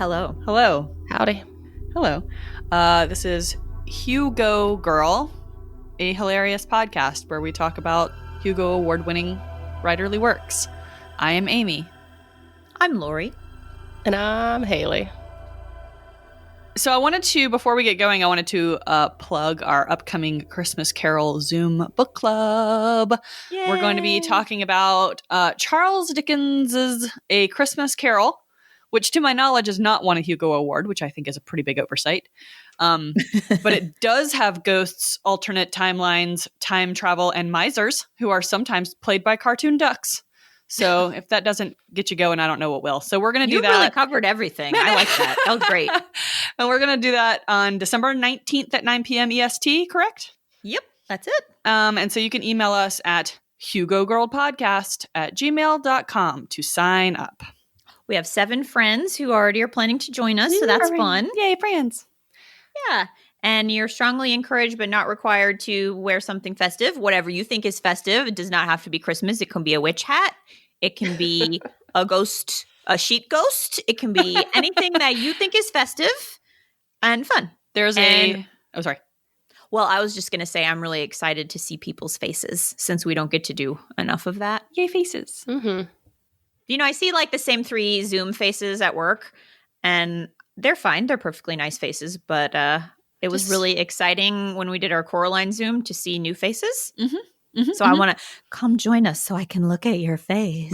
Hello. Hello. Howdy. Hello. This is Hugo Girl, a hilarious podcast where we talk about Hugo award-winning writerly works. I am Amy. I'm Lori. And I'm Haley. So I wanted to, before we get going, plug our upcoming Christmas Carol Zoom book club. Yay. We're going to be talking about Charles Dickens's A Christmas Carol, which to my knowledge has not won a Hugo Award, which I think is a pretty big oversight. But it does have ghosts, alternate timelines, time travel, and misers, who are sometimes played by cartoon ducks. So if that doesn't get you going, I don't know what will. So we're going to do that. You really covered everything. I like that. That was great. And we're going to do that on December 19th at 9 p.m. EST, correct? Yep, that's it. And so you can email us at hugogirlpodcast@gmail.com to sign up. We have 7 friends who already are planning to join us, so that's fun. Yay, friends. Yeah. And you're strongly encouraged but not required to wear something festive, whatever you think is festive. It does not have to be Christmas. It can be a witch hat. It can be a ghost, a sheet ghost. It can be anything that you think is festive and fun. Sorry. Well, I was just going to say I'm really excited to see people's faces since we don't get to do enough of that. Yay, faces. Mm-hmm. You know, I see like the same 3 Zoom faces at work, and they're fine. They're perfectly nice faces, but it was really exciting when we did our Coraline Zoom to see new faces. Mm-hmm. Mm-hmm, so I want to come join us so I can look at your face.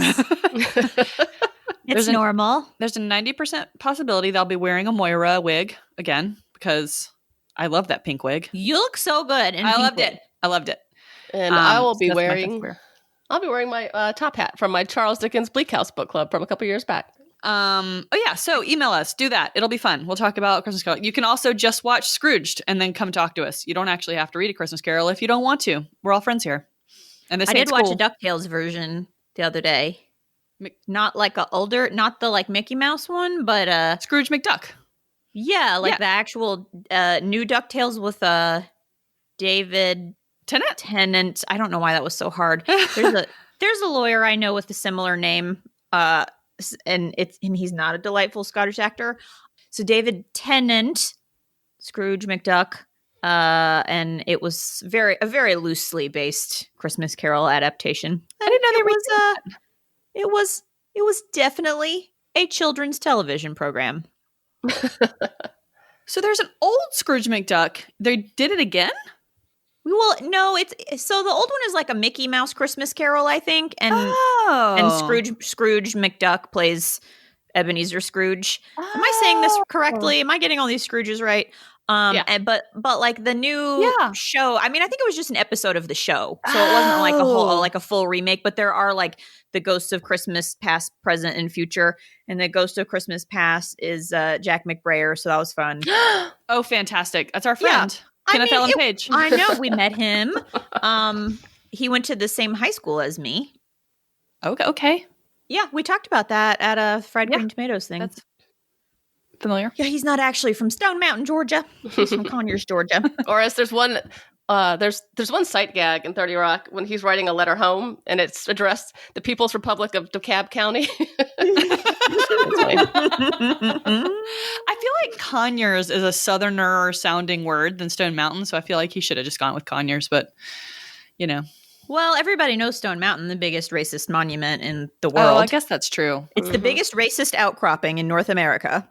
It's normal. There's a 90% possibility that I'll be wearing a Moira wig again because I love that pink wig. You look so good. I loved it. And I will be so wearing my top hat from my Charles Dickens Bleak House book club from a couple years back. So email us, do that. It'll be fun. We'll talk about Christmas Carol. You can also just watch Scrooged and then come talk to us. You don't actually have to read a Christmas Carol if you don't want to. We're all friends here. And I did watch a DuckTales version the other day. Not like not the like Mickey Mouse one, but Scrooge McDuck. Yeah, the actual new DuckTales with David Tennant. I don't know why that was so hard. There's a lawyer I know with a similar name. And he's not a delightful Scottish actor. So David Tennant, Scrooge McDuck, and it was a very loosely based Christmas Carol adaptation. I didn't know it was definitely a children's television program. So there's an old Scrooge McDuck. They did it again? Well, no, so the old one is like a Mickey Mouse Christmas Carol, I think, and Scrooge McDuck plays Ebenezer Scrooge. Am I saying this correctly? Am I getting all these Scrooges right? But like the new show, I mean, I think it was just an episode of the show, so it wasn't like a full remake. But there are like the Ghosts of Christmas Past, Present, and Future, and the Ghost of Christmas Past is Jack McBrayer, so that was fun. Oh, fantastic! That's our friend. Yeah. Kenneth Allen Page. I know. We met him. He went to the same high school as me. Okay. Yeah, we talked about that at a fried green tomatoes thing. That's familiar. Yeah, he's not actually from Stone Mountain, Georgia. He's from Conyers, Georgia. Or as there's one sight gag in 30 Rock when he's writing a letter home and it's addressed the People's Republic of DeKalb County. I feel like Conyers is a southerner sounding word than Stone Mountain, so I feel like he should have just gone with Conyers, but you know. Well, everybody knows Stone Mountain, the biggest racist monument in the world. Oh, I guess that's true. It's the biggest racist outcropping in North America.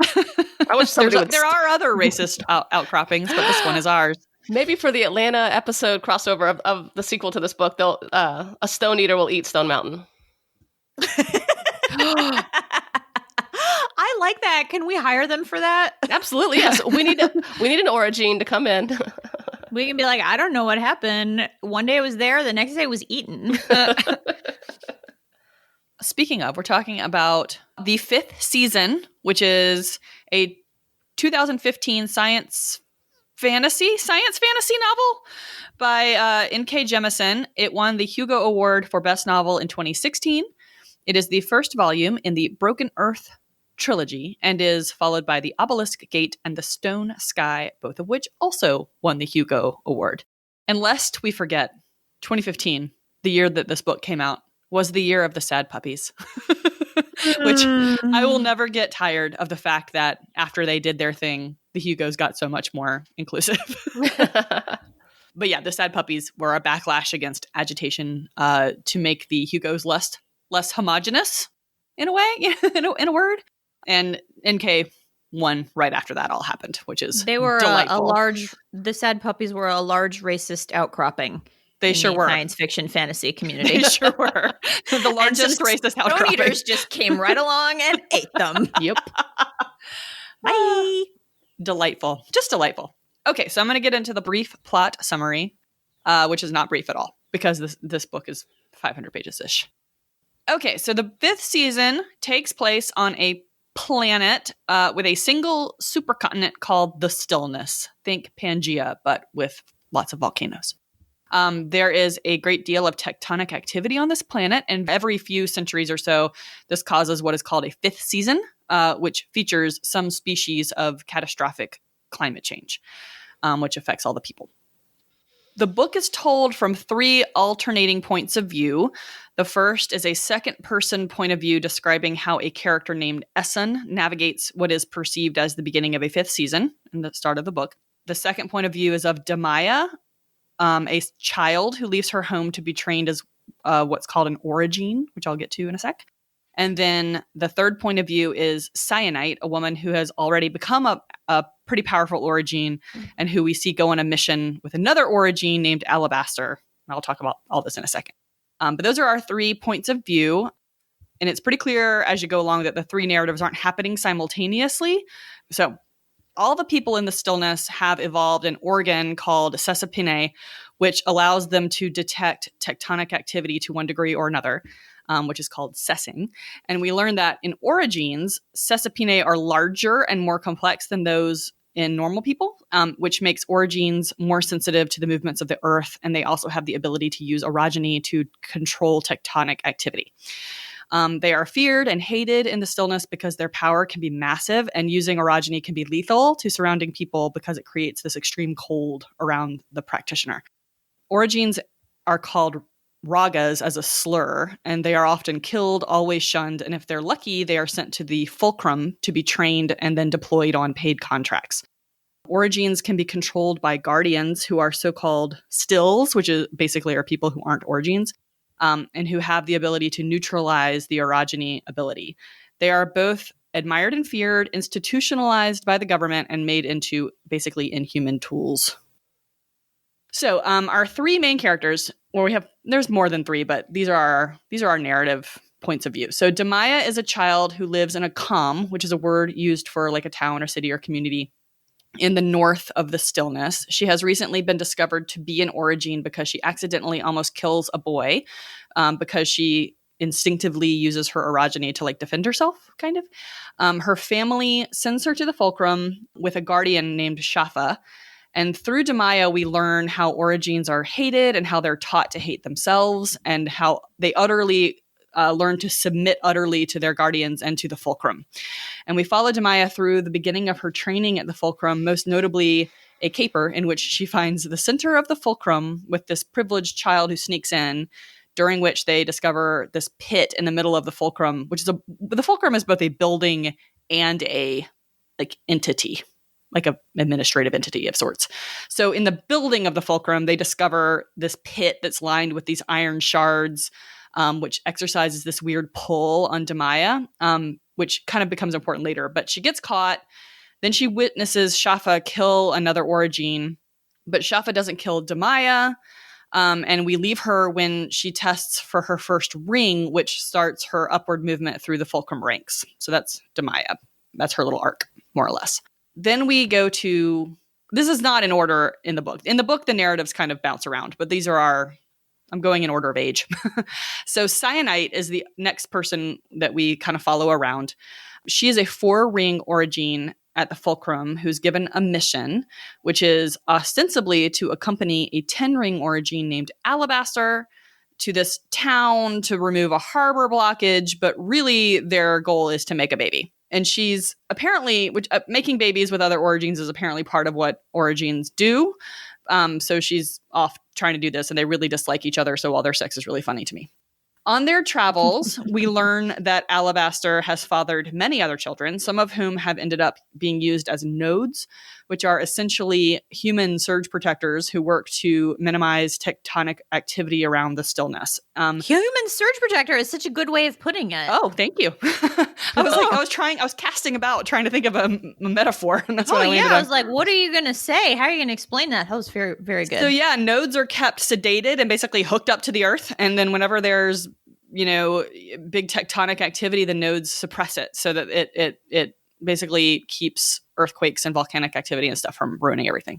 I wish there are other racist outcroppings, but this one is ours. Maybe for the Atlanta episode crossover of the sequel to this book, they'll a Stone Eater will eat Stone Mountain. I like that. Can we hire them for that? Absolutely, yes. We need an Orogene to come in. We can be like, I don't know what happened. One day it was there, the next day it was eaten. Speaking of, we're talking about the 5th season, which is a 2015 science fantasy novel by N.K. Jemisin. It won the Hugo Award for Best Novel in 2016. It is the first volume in the Broken Earth trilogy and is followed by The Obelisk Gate and The Stone Sky, both of which also won the Hugo Award. And lest we forget, 2015, the year that this book came out, was the year of the sad puppies. which I will never get tired of the fact that after they did their thing, the Hugos got so much more inclusive. But yeah, the sad puppies were a backlash against agitation to make the Hugos less homogenous in a way, in a word. And NK won right after that all happened, which is they were delightful. The sad puppies were a large racist outcropping. They sure were. Science fiction fantasy community. They sure were. The largest racist outcropping. Stone Eaters just came right along and ate them. Yep. Bye. Delightful. Just delightful. Okay, so I'm going to get into the brief plot summary, which is not brief at all because this book is 500 pages-ish. Okay, so the 5th season takes place on a planet with a single supercontinent called the Stillness. Think Pangea, but with lots of volcanoes. There is a great deal of tectonic activity on this planet, and every few centuries or so, this causes what is called a 5th season, which features some species of catastrophic climate change, which affects all the people. The book is told from 3 alternating points of view. The first is a second-person point of view describing how a character named Essen navigates what is perceived as the beginning of a 5th season and the start of the book. The second point of view is of Demaya, a child who leaves her home to be trained as what's called an Orogene, which I'll get to in a sec. And then the third point of view is Cyanite, a woman who has already become a pretty powerful Orogene and who we see go on a mission with another Orogene named Alabaster. I'll talk about all this in a second. But those are our 3 points of view. And it's pretty clear as you go along that the 3 narratives aren't happening simultaneously. So all the people in the Stillness have evolved an organ called sesapine, which allows them to detect tectonic activity to one degree or another, which is called sessing. And we learned that in orogenes, sesapine are larger and more complex than those in normal people, which makes orogenes more sensitive to the movements of the Earth. And they also have the ability to use orogeny to control tectonic activity. They are feared and hated in the Stillness because their power can be massive, and using orogeny can be lethal to surrounding people because it creates this extreme cold around the practitioner. Orogenes are called ragas as a slur, and they are often killed, always shunned, and if they're lucky, they are sent to the fulcrum to be trained and then deployed on paid contracts. Orogenes can be controlled by guardians who are so-called stills, which is basically are people who aren't orogenes, and who have the ability to neutralize the orogeny ability. They are both admired and feared, institutionalized by the government, and made into basically inhuman tools. So our 3 main characters, there's more than 3, but these are our narrative points of view. So Demaya is a child who lives in a comm, which is a word used for like a town or city or community in the north of the Stillness. She has recently been discovered to be an Orogene because she accidentally almost kills a boy because she instinctively uses her orogeny to like defend herself, kind of. Her family sends her to the fulcrum with a guardian named Shafa. And through Demaya, we learn how Orogenes are hated and how they're taught to hate themselves and how they utterly learn to submit utterly to their guardians and to the fulcrum. And we follow Demaya through the beginning of her training at the fulcrum, most notably a caper in which she finds the center of the fulcrum with this privileged child who sneaks in, during which they discover this pit in the middle of the fulcrum, which is the fulcrum is both a building and a like entity, like an administrative entity of sorts. So in the building of the fulcrum, they discover this pit that's lined with these iron shards, which exercises this weird pull on Demaya, which kind of becomes important later. But she gets caught. Then she witnesses Shafa kill another Orogene, but Shafa doesn't kill Demaya. And we leave her when she tests for her first ring, which starts her upward movement through the fulcrum ranks. So that's Demaya. That's her little arc, more or less. Then we go to, this is not in order in the book. In the book, the narratives kind of bounce around, but these are I'm going in order of age. So Cyanite is the next person that we kind of follow around. She is a 4-ring Orogene at the fulcrum who's given a mission, which is ostensibly to accompany a 10-ring Orogene named Alabaster to this town to remove a harbor blockage, but really their goal is to make a baby. And she's apparently, making babies with other Orogenes is apparently part of what Orogenes do. So she's off trying to do this, and they really dislike each other, so all their sex is really funny to me. On their travels, we learn that Alabaster has fathered many other children, some of whom have ended up being used as nodes, which are essentially human surge protectors who work to minimize tectonic activity around the stillness. Human surge protector is such a good way of putting it. Oh, thank you. I was casting about trying to think of a metaphor, and that's what I landed on. I was like, what are you going to say? How are you going to explain that? That was very, very good. So yeah, nodes are kept sedated and basically hooked up to the earth, and then whenever there's big tectonic activity, the nodes suppress it so that it basically keeps earthquakes and volcanic activity and stuff from ruining everything.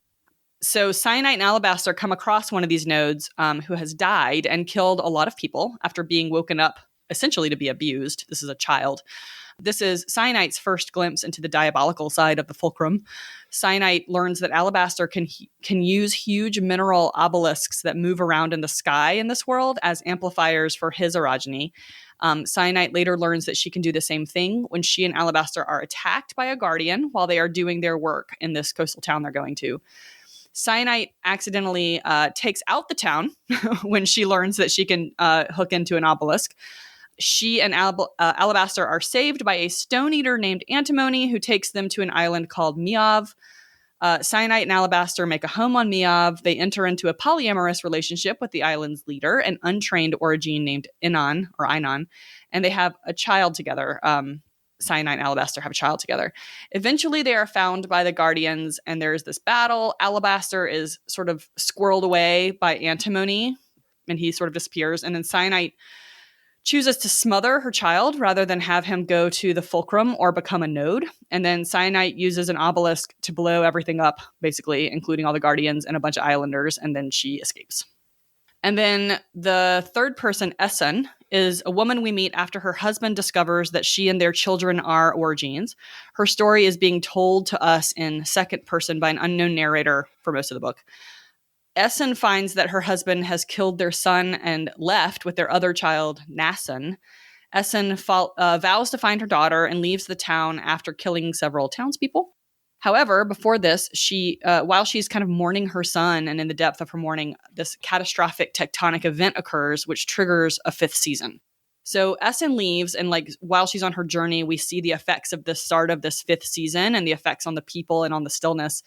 So Cyanite and Alabaster come across one of these nodes who has died and killed a lot of people after being woken up essentially to be abused. This is a child. This is Cyanite's first glimpse into the diabolical side of the fulcrum. Cyanite learns that Alabaster can use huge mineral obelisks that move around in the sky in this world as amplifiers for his orogeny. Cyanite later learns that she can do the same thing when she and Alabaster are attacked by a guardian while they are doing their work in this coastal town they're going to. Cyanite accidentally takes out the town when she learns that she can hook into an obelisk. She and Alabaster are saved by a stone eater named Antimony, who takes them to an island called Miav. Cyanite and Alabaster make a home on Miav. They enter into a polyamorous relationship with the island's leader, an untrained Orogene named Inon, and they have a child together. Cyanite and Alabaster have a child together. Eventually, they are found by the Guardians, and there's this battle. Alabaster is sort of squirreled away by Antimony, and he sort of disappears. And then Cyanite chooses to smother her child rather than have him go to the fulcrum or become a node. And then Cyanite uses an obelisk to blow everything up, basically, including all the Guardians and a bunch of Islanders, and then she escapes. And then the third person, Essen, is a woman we meet after her husband discovers that she and their children are Orogenes. Her story is being told to us in second person by an unknown narrator for most of the book. Essen finds that her husband has killed their son and left with their other child, Nasson. Essen vows to find her daughter and leaves the town after killing several townspeople. However, before this, while she's kind of mourning her son and in the depth of her mourning, this catastrophic tectonic event occurs, which triggers a fifth season. So Essen leaves, and while she's on her journey, we see the effects of the start of this fifth season and the effects on the people and on the stillness,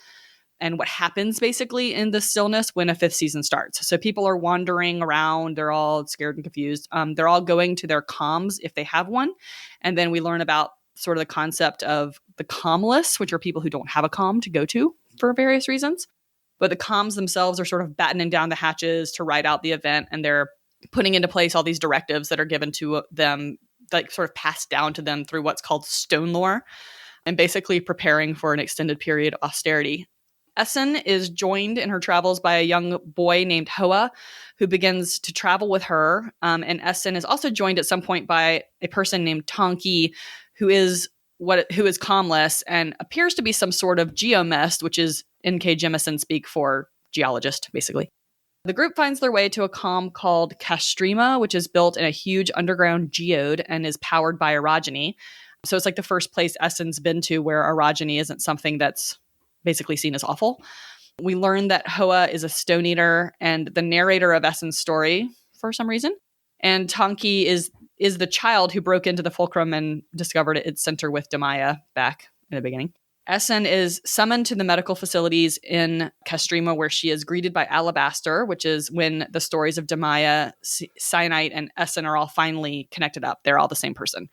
and what happens basically in the stillness when a fifth season starts. So people are wandering around. They're all scared and confused. They're all going to their comms if they have one. And then we learn about sort of the concept of the commless, which are people who don't have a comm to go to for various reasons. But the comms themselves are sort of battening down the hatches to ride out the event. And they're putting into place all these directives that are given to them, sort of passed down to them through what's called stone lore, and basically preparing for an extended period of austerity. Essen is joined in her travels by a young boy named Hoa, who begins to travel with her. And Essen is also joined at some point by a person named Tonki, who is commless and appears to be some sort of geomest, which is NK Jemisin speak for geologist, basically. The group finds their way to a comm called Castrema, which is built in a huge underground geode and is powered by orogeny. So it's like the first place Essen's been to where orogeny isn't something that's basically seen as awful. We learn that Hoa is a stone eater and the narrator of Essen's story for some reason. And Tonki is the child who broke into the fulcrum and discovered its center with Demaya back in the beginning. Essen is summoned to the medical facilities in Castrema, where she is greeted by Alabaster, which is when the stories of Demaya, Cyanite, and Essen are all finally connected up. They're all the same person.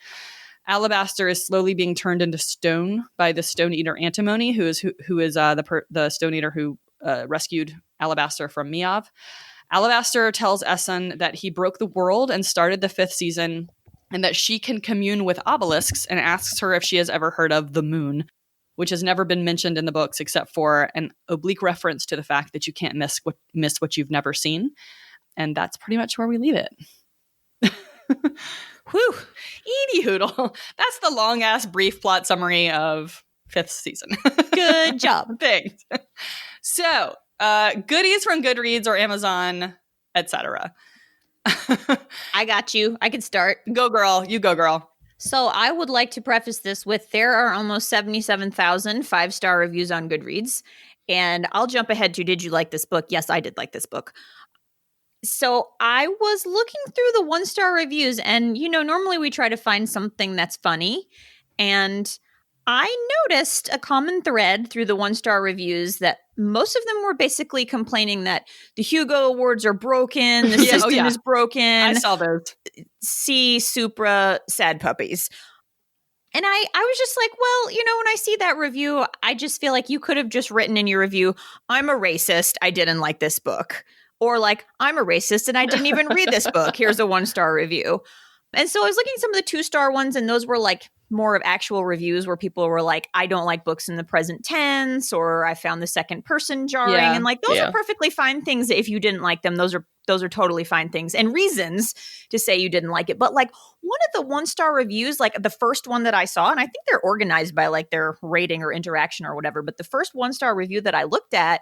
Alabaster is slowly being turned into stone by the stone eater Antimony, who is the stone eater who rescued Alabaster from Miav. Alabaster tells Essen that he broke the world and started the fifth season, and that she can commune with obelisks, and asks her if she has ever heard of the moon, which has never been mentioned in the books except for an oblique reference to the fact that you can't miss what you've never seen. And that's pretty much where we leave it. Whew. Edie Hoodle. That's the long-ass brief plot summary of fifth season. Good job. Thanks. So, goodies from Goodreads or Amazon, etc. I got you. I can start. Go, girl. You go, girl. So I would like to preface this with there are almost 77,000 5-star reviews on Goodreads. And I'll jump ahead to, did you like this book? Yes, I did like this book. So I was looking through the 1-star reviews, and normally we try to find something that's funny, and I noticed a common thread through the 1-star reviews that most of them were basically complaining that the Hugo Awards are broken, the system is broken. I saw those. See Supra sad puppies. And I was just like, well, when I see that review, I just feel like you could have just written in your review, I'm a racist, I didn't like this book. Or like, I'm a racist and I didn't even read this book. Here's a 1-star review. And so I was looking at some of the 2-star ones, and those were like more of actual reviews where people were like, I don't like books in the present tense, or I found the second person jarring. Yeah, and like, those are perfectly fine things. If you didn't like them, those are totally fine things and reasons to say you didn't like it. But like one of the 1-star reviews, like the first one that I saw, and I think they're organized by like their rating or interaction or whatever, but the first 1-star review that I looked at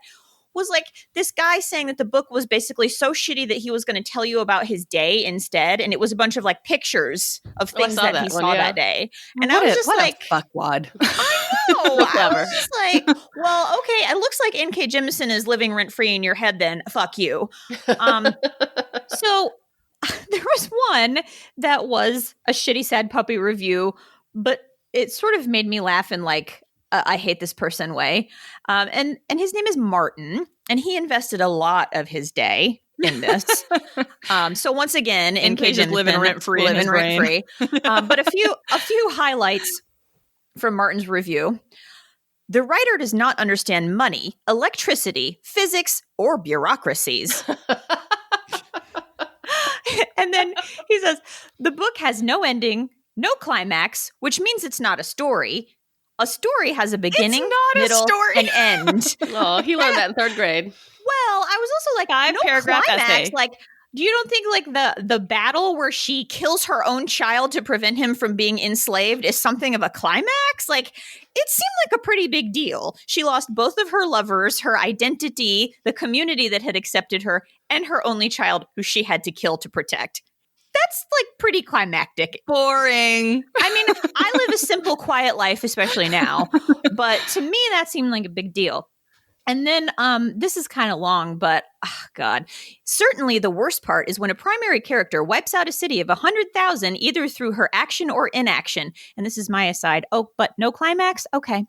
was like this guy saying that the book was basically so shitty that he was going to tell you about his day instead. And it was a bunch of like pictures of things that he saw that day. And I was just like, fuckwad. I know. I was just like, well, okay, it looks like N.K. Jemisin is living rent free in your head then. Fuck you. So there was one that was a shitty sad puppy review, but it sort of made me laugh in like, I hate this person way. And his name is Martin, and he invested a lot of his day in this. So once again, N.K. just living rent free. But a few highlights from Martin's review. The writer does not understand money, electricity, physics, or bureaucracies. And then he says, the book has no ending, no climax, which means it's not a story. A story has a beginning, middle, and end. Oh, he learned that in 3rd grade. Well, I was also like, 5-paragraph climax. essay. Like, you don't think like the battle where she kills her own child to prevent him from being enslaved is something of a climax? Like, it seemed like a pretty big deal. She lost both of her lovers, her identity, the community that had accepted her, and her only child who she had to kill to protect. That's like pretty climactic. Boring. I mean, I live a simple, quiet life, especially now. But to me, that seemed like a big deal. And then this is kind of long, but God. Certainly the worst part is when a primary character wipes out a city of 100,000 either through her action or inaction. And this is my aside. Oh, but no climax? Okay.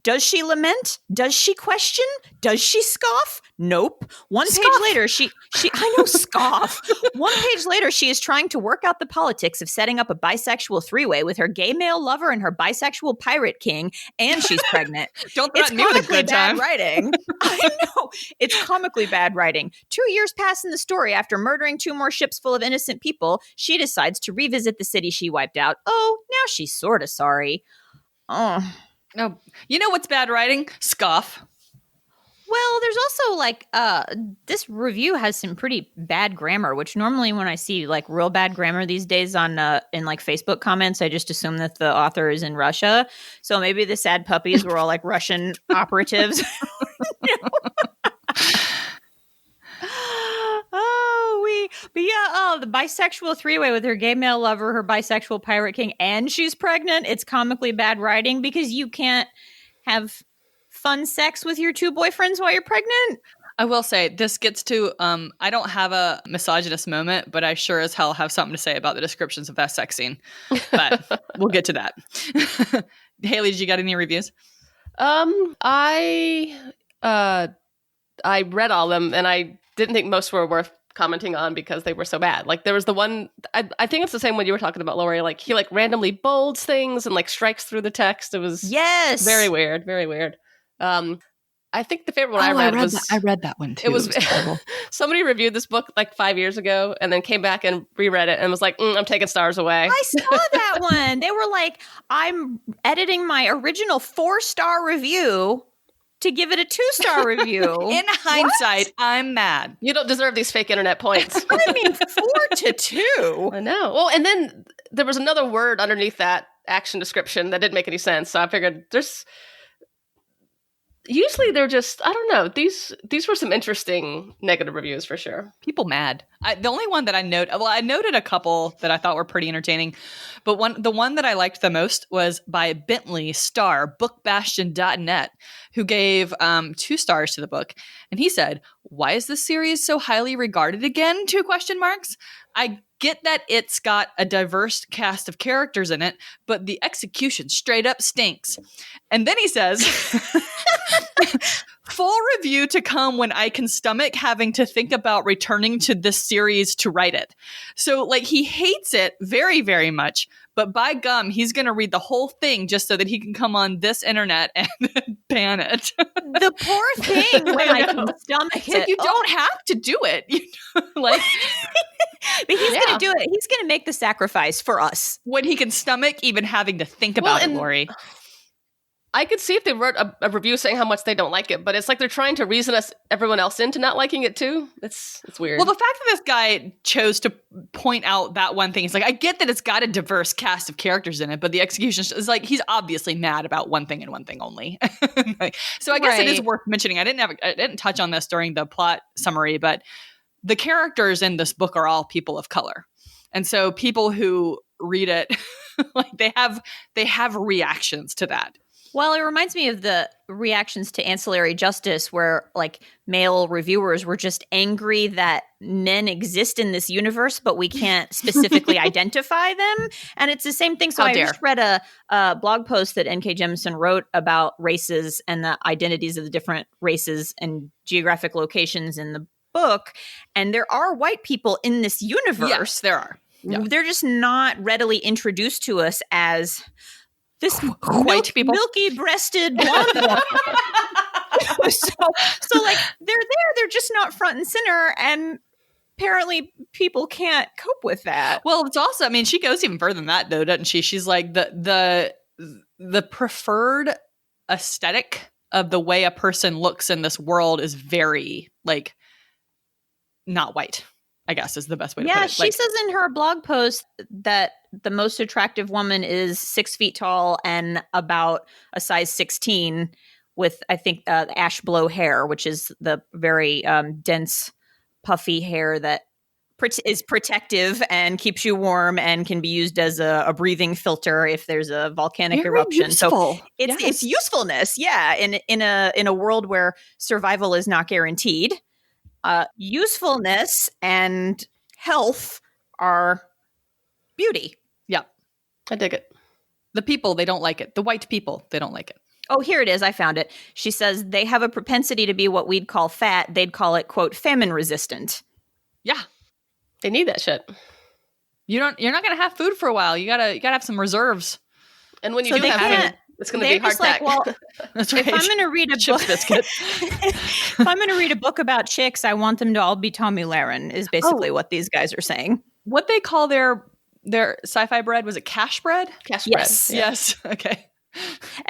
Does she lament? Does she question? Does she scoff? Nope. One page later, she I know, scoff. One page later, she is trying to work out the politics of setting up a bisexual 3-way with her gay male lover and her bisexual pirate king, and she's pregnant. Don't threaten me with a good time. Writing. I know. It's comically bad writing. 2 years pass in the story after murdering 2 more ships full of innocent people. She decides to revisit the city she wiped out. Oh, now she's sort of sorry. Oh. No, you know what's bad writing? Scoff. Well, there's also like this review has some pretty bad grammar, which normally when I see like real bad grammar these days on in like Facebook comments, I just assume that the author is in Russia. So maybe the sad puppies were all like Russian operatives. The bisexual 3-way with her gay male lover, her bisexual pirate king, and she's pregnant. It's comically bad writing because you can't have fun sex with your 2 boyfriends while you're pregnant. I will say this gets to, I don't have a misogynist moment, but I sure as hell have something to say about the descriptions of that sex scene. But we'll get to that. Haley, did you got any reviews? I read all of them, and I didn't think most were worth commenting on because they were so bad. Like there was the one, I think it's the same one you were talking about, Lori. Like he like randomly bolds things and like strikes through the text. It was very weird, very weird. I think the favorite one I read that one too. It was terrible. Somebody reviewed this book like 5 years ago and then came back and reread it and was like, I'm taking stars away. I saw that one. They were like, I'm editing my original 4-star review to give it a 2-star review. In hindsight, I'm mad. You don't deserve these fake internet points. I mean, 4-2. I know. Well, and then there was another word underneath that action description that didn't make any sense. So I figured Usually they're just, I don't know. These were some interesting negative reviews for sure. People mad. The only one that I noted a couple that I thought were pretty entertaining, but the one that I liked the most was by Bentley Star Bookbastion.net, who gave 2 stars to the book, and he said, "Why is this series so highly regarded again? 2 question marks. I get that it's got a diverse cast of characters in it, but the execution straight up stinks." And then he says, "Full review to come when I can stomach having to think about returning to this series to write it." So like he hates it very, very much, but by gum, he's going to read the whole thing just so that he can come on this internet and ban it. The poor thing when I can stomach it's it. Like you don't have to do it. You know? Like, but he's going to do it. He's going to make the sacrifice for us. When he can stomach even having to think about it, Lori. I could see if they wrote a review saying how much they don't like it, but it's like they're trying to reason everyone else into not liking it too. It's weird. Well, the fact that this guy chose to point out that one thing, it's like, I get that it's got a diverse cast of characters in it, but the execution is like, he's obviously mad about one thing and one thing only. So I guess it is worth mentioning. I didn't touch on this during the plot summary, but the characters in this book are all people of color. And so people who read it, like they have reactions to that. Well, it reminds me of the reactions to Ancillary Justice where like male reviewers were just angry that men exist in this universe, but we can't specifically identify them. And it's the same thing. So I just read a blog post that N.K. Jemisin wrote about races and the identities of the different races and geographic locations in the book. And there are white people in this universe. Yes, there are. Yeah. They're just not readily introduced to us as this white people, milky-breasted blonde woman. so like they're just not front and center, and apparently people can't cope with that. Well, it's also, I mean, she goes even further than that though, doesn't she? She's like the preferred aesthetic of the way a person looks in this world is very like not white, I guess is the best way to put it. Yeah, she says in her blog post that the most attractive woman is 6 feet tall and about a size 16 with, I think, ash blow hair, which is the very dense, puffy hair that is protective and keeps you warm and can be used as a breathing filter if there's a volcanic eruption. Useful. So it's usefulness, yeah, in a world where survival is not guaranteed. Usefulness and health are beauty. Yeah. I dig it. The people, they don't like it. The white people, they don't like it. Oh, here it is. I found it. She says they have a propensity to be what we'd call fat. They'd call it, quote, famine resistant. Yeah. They need that shit. You're not going to have food for a while. You gotta have some reserves. And when you do have food, it's going to be hardtack. Like, well, that's right. If I'm going to read a book, if I'm going to read a book about chicks, I want them to all be Tommy Lahren. Is basically what these guys are saying. What they call their sci-fi bread, was it cash bread? Cash bread. Yes. Okay.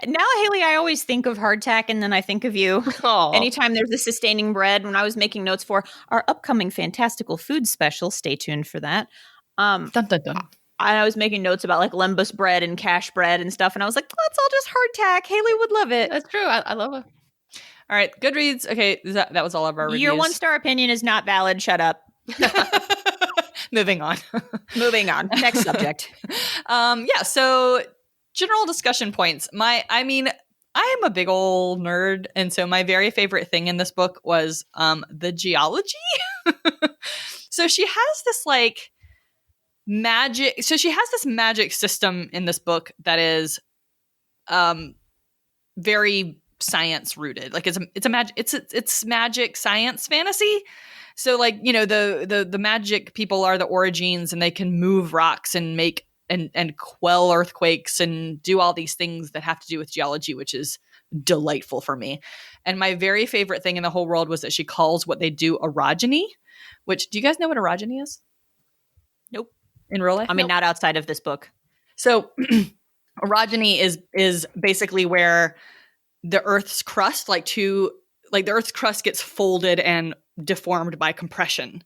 Now, Haley, I always think of hardtack, and then I think of you. Aww. Anytime there's a sustaining bread. When I was making notes for our upcoming Fantastical Food special, stay tuned for that. Dun, dun, dun. I was making notes about like lembas bread and cash bread and stuff, and I was like, let's all just hardtack. Haley would love it. That's true. I love it. All right, Goodreads. Okay, that was all of our reviews. Your 1-star opinion is not valid. Shut up. Moving on. Next subject. So general discussion points. I am a big old nerd, and so my very favorite thing in this book was the geology. So she has this like magic. So she has this magic system in this book that is very science rooted. Like it's magic science fantasy. So like, you know, the magic people are the Orogenous, and they can move rocks and make and quell earthquakes and do all these things that have to do with geology, which is delightful for me. And my very favorite thing in the whole world was that she calls what they do orogeny, which, do you guys know what orogeny is? Nope. In real life? I mean, not outside of this book. So orogeny is basically where the Earth's crust, the Earth's crust gets folded and deformed by compression.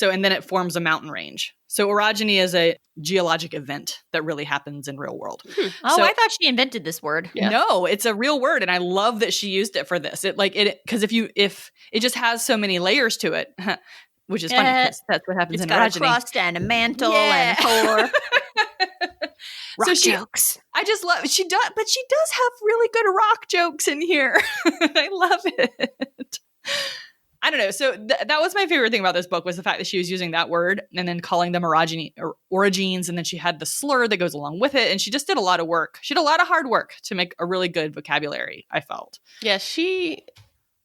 And then it forms a mountain range. So orogeny is a geologic event that really happens in real world. Oh, I thought she invented this word. Yeah. No, it's a real word, and I love that she used it for this. Because if it just has so many layers to it, which is funny because that's what happens in orogeny. It's got a crust and a mantle and a core. Rock jokes. I just love she does have really good rock jokes in here. I love it. I don't know. So that was my favorite thing about this book was the fact that she was using that word and then calling them orogeny or orogenes, and then she had the slur that goes along with it, and she just did a lot of work. She did a lot of hard work to make a really good vocabulary, I felt. Yeah, she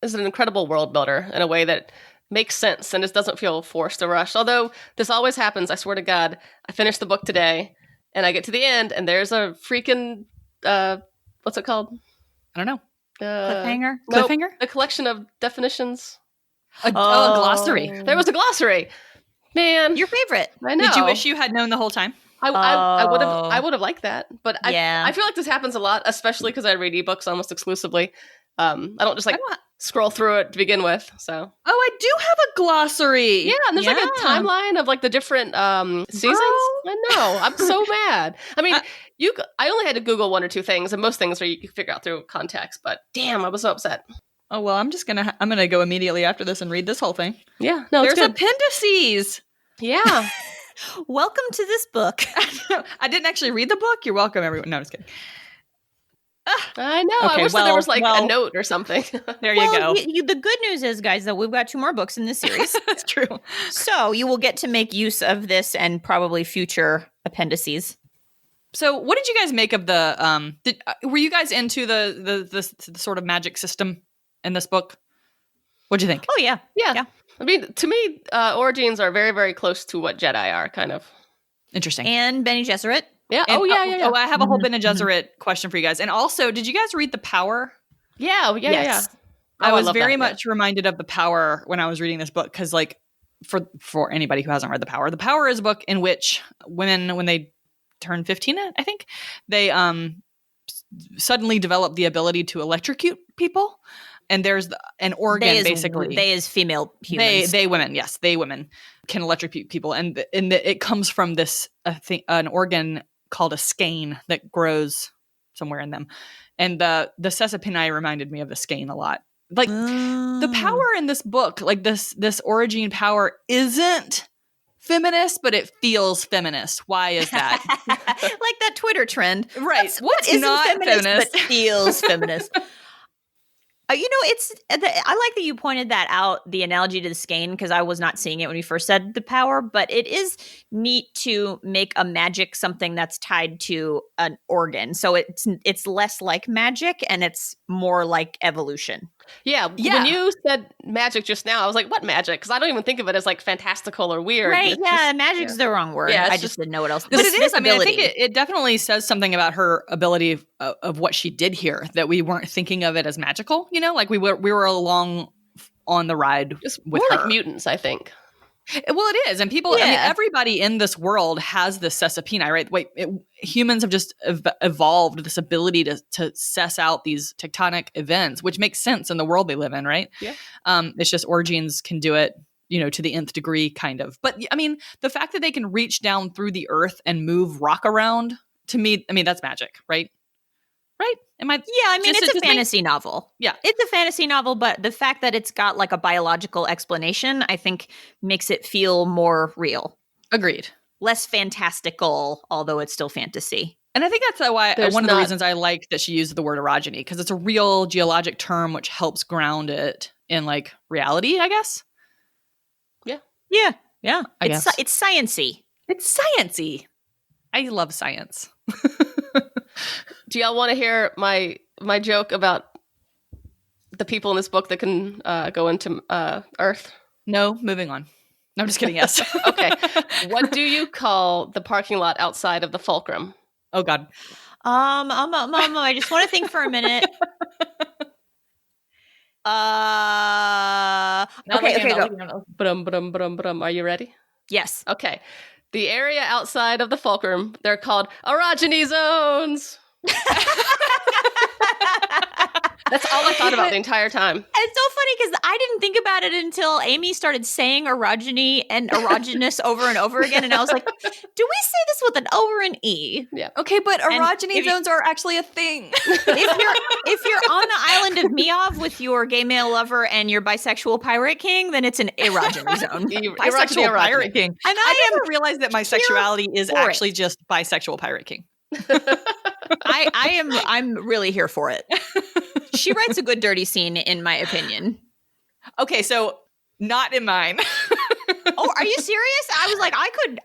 is an incredible world builder in a way that makes sense and it doesn't feel forced or rushed. Although this always happens, I swear to God. I finished the book today and I get to the end and there's a freaking what's it called? I don't know. Cliffhanger? Nope, a collection of definitions. A glossary. There was a glossary. Man. Your favorite. I know. Did you wish you had known the whole time? I would have liked that. But I feel like this happens a lot, especially because I read ebooks almost exclusively. I don't just scroll through it to begin with. So I do have a glossary. Yeah, and there's like a timeline of like the different seasons. I know. I'm so mad. I mean, I only had to Google one or two things, and most things you can figure out through context, but damn, I was so upset. Oh, well, I'm gonna go immediately after this and read this whole thing. Yeah. No, there's appendices. Yeah. Welcome to this book. I didn't actually read the book. You're welcome, everyone. No, I'm just kidding. I know. Okay, I wish that there was a note or something. There you go. The good news is, guys, that we've got 2 more books in this series. That's true. So you will get to make use of this and probably future appendices. So what did you guys make of the were you guys into the sort of magic system in this book? What'd you think? Oh, yeah. I mean, to me, Orogenes are very, very close to what Jedi are, kind of. Interesting. And Bene Gesserit. Yeah. And, I have a whole Bene Gesserit question for you guys. And also, did you guys read The Power? Yeah. Yes. I was very much reminded of The Power when I was reading this book because, like, for anybody who hasn't read The Power is a book in which women, when they turn 15, I think, they suddenly develop the ability to electrocute people. And there's an organ, basically. They as female humans. They women, yes. They women can electrocute people. And it comes from this, an organ called a skein that grows somewhere in them. And the Sesapini reminded me of the skein a lot. Like, the power in this book, like this orogene power isn't feminist, but it feels feminist. Why is that? Like that Twitter trend. Right. What isn't not feminist, but feels feminist? I like that you pointed that out, the analogy to the skein, because I was not seeing it when we first said The Power, but it is neat to make a magic something that's tied to an organ. So it's less like magic and it's more like evolution. Yeah. When you said magic just now, I was like, what magic? Because I don't even think of it as like fantastical or weird. Right. Yeah. Magic's the wrong word. Yeah, I just didn't know what else. But it is. I mean, I think it definitely says something about her ability of what she did here, that we weren't thinking of it as magical, like we were along on the ride with her. Like mutants, I think. Well, it is. And people, I mean, everybody in this world has this Sesapini, right? Humans have just evolved this ability to suss out these tectonic events, which makes sense in the world they live in, right? Yeah. It's just Orogenes can do it, to the nth degree, kind of. But, I mean, the fact that they can reach down through the earth and move rock around, to me, I mean, that's magic, right? Right? It's a fantasy novel. Yeah. It's a fantasy novel, but the fact that it's got like a biological explanation, I think makes it feel more real. Agreed. Less fantastical, although it's still fantasy. And I think that's why one of the reasons I like that she used the word orogeny, because it's a real geologic term which helps ground it in like reality, I guess. Yeah. Yeah. Yeah. It's sciencey. It's sciencey. I love science. Do y'all want to hear my joke about the people in this book that can go into Earth? No, moving on. No, I'm just kidding. Yes. Okay. What do you call the parking lot outside of the Fulcrum? Oh God. I just want to think for a minute. Okay. Are you ready? Yes. Okay. The area outside of the Fulcrum, they're called orogeny zones. That's all I thought about the entire time. And it's so funny because I didn't think about it until Amy started saying orogeny and erogenous over and over again. And I was like, do we say this with an O or an E? Yeah. Okay, but orogeny zones are actually a thing. If you're on the island of Meov with your gay male lover and your bisexual pirate king, then it's an erogeny zone. Bisexual pirate king. And I never realized that my sexuality is actually just bisexual pirate king. I'm really here for it. She writes a good dirty scene, in my opinion. Okay, so not in mine. Oh, are you serious? I was like,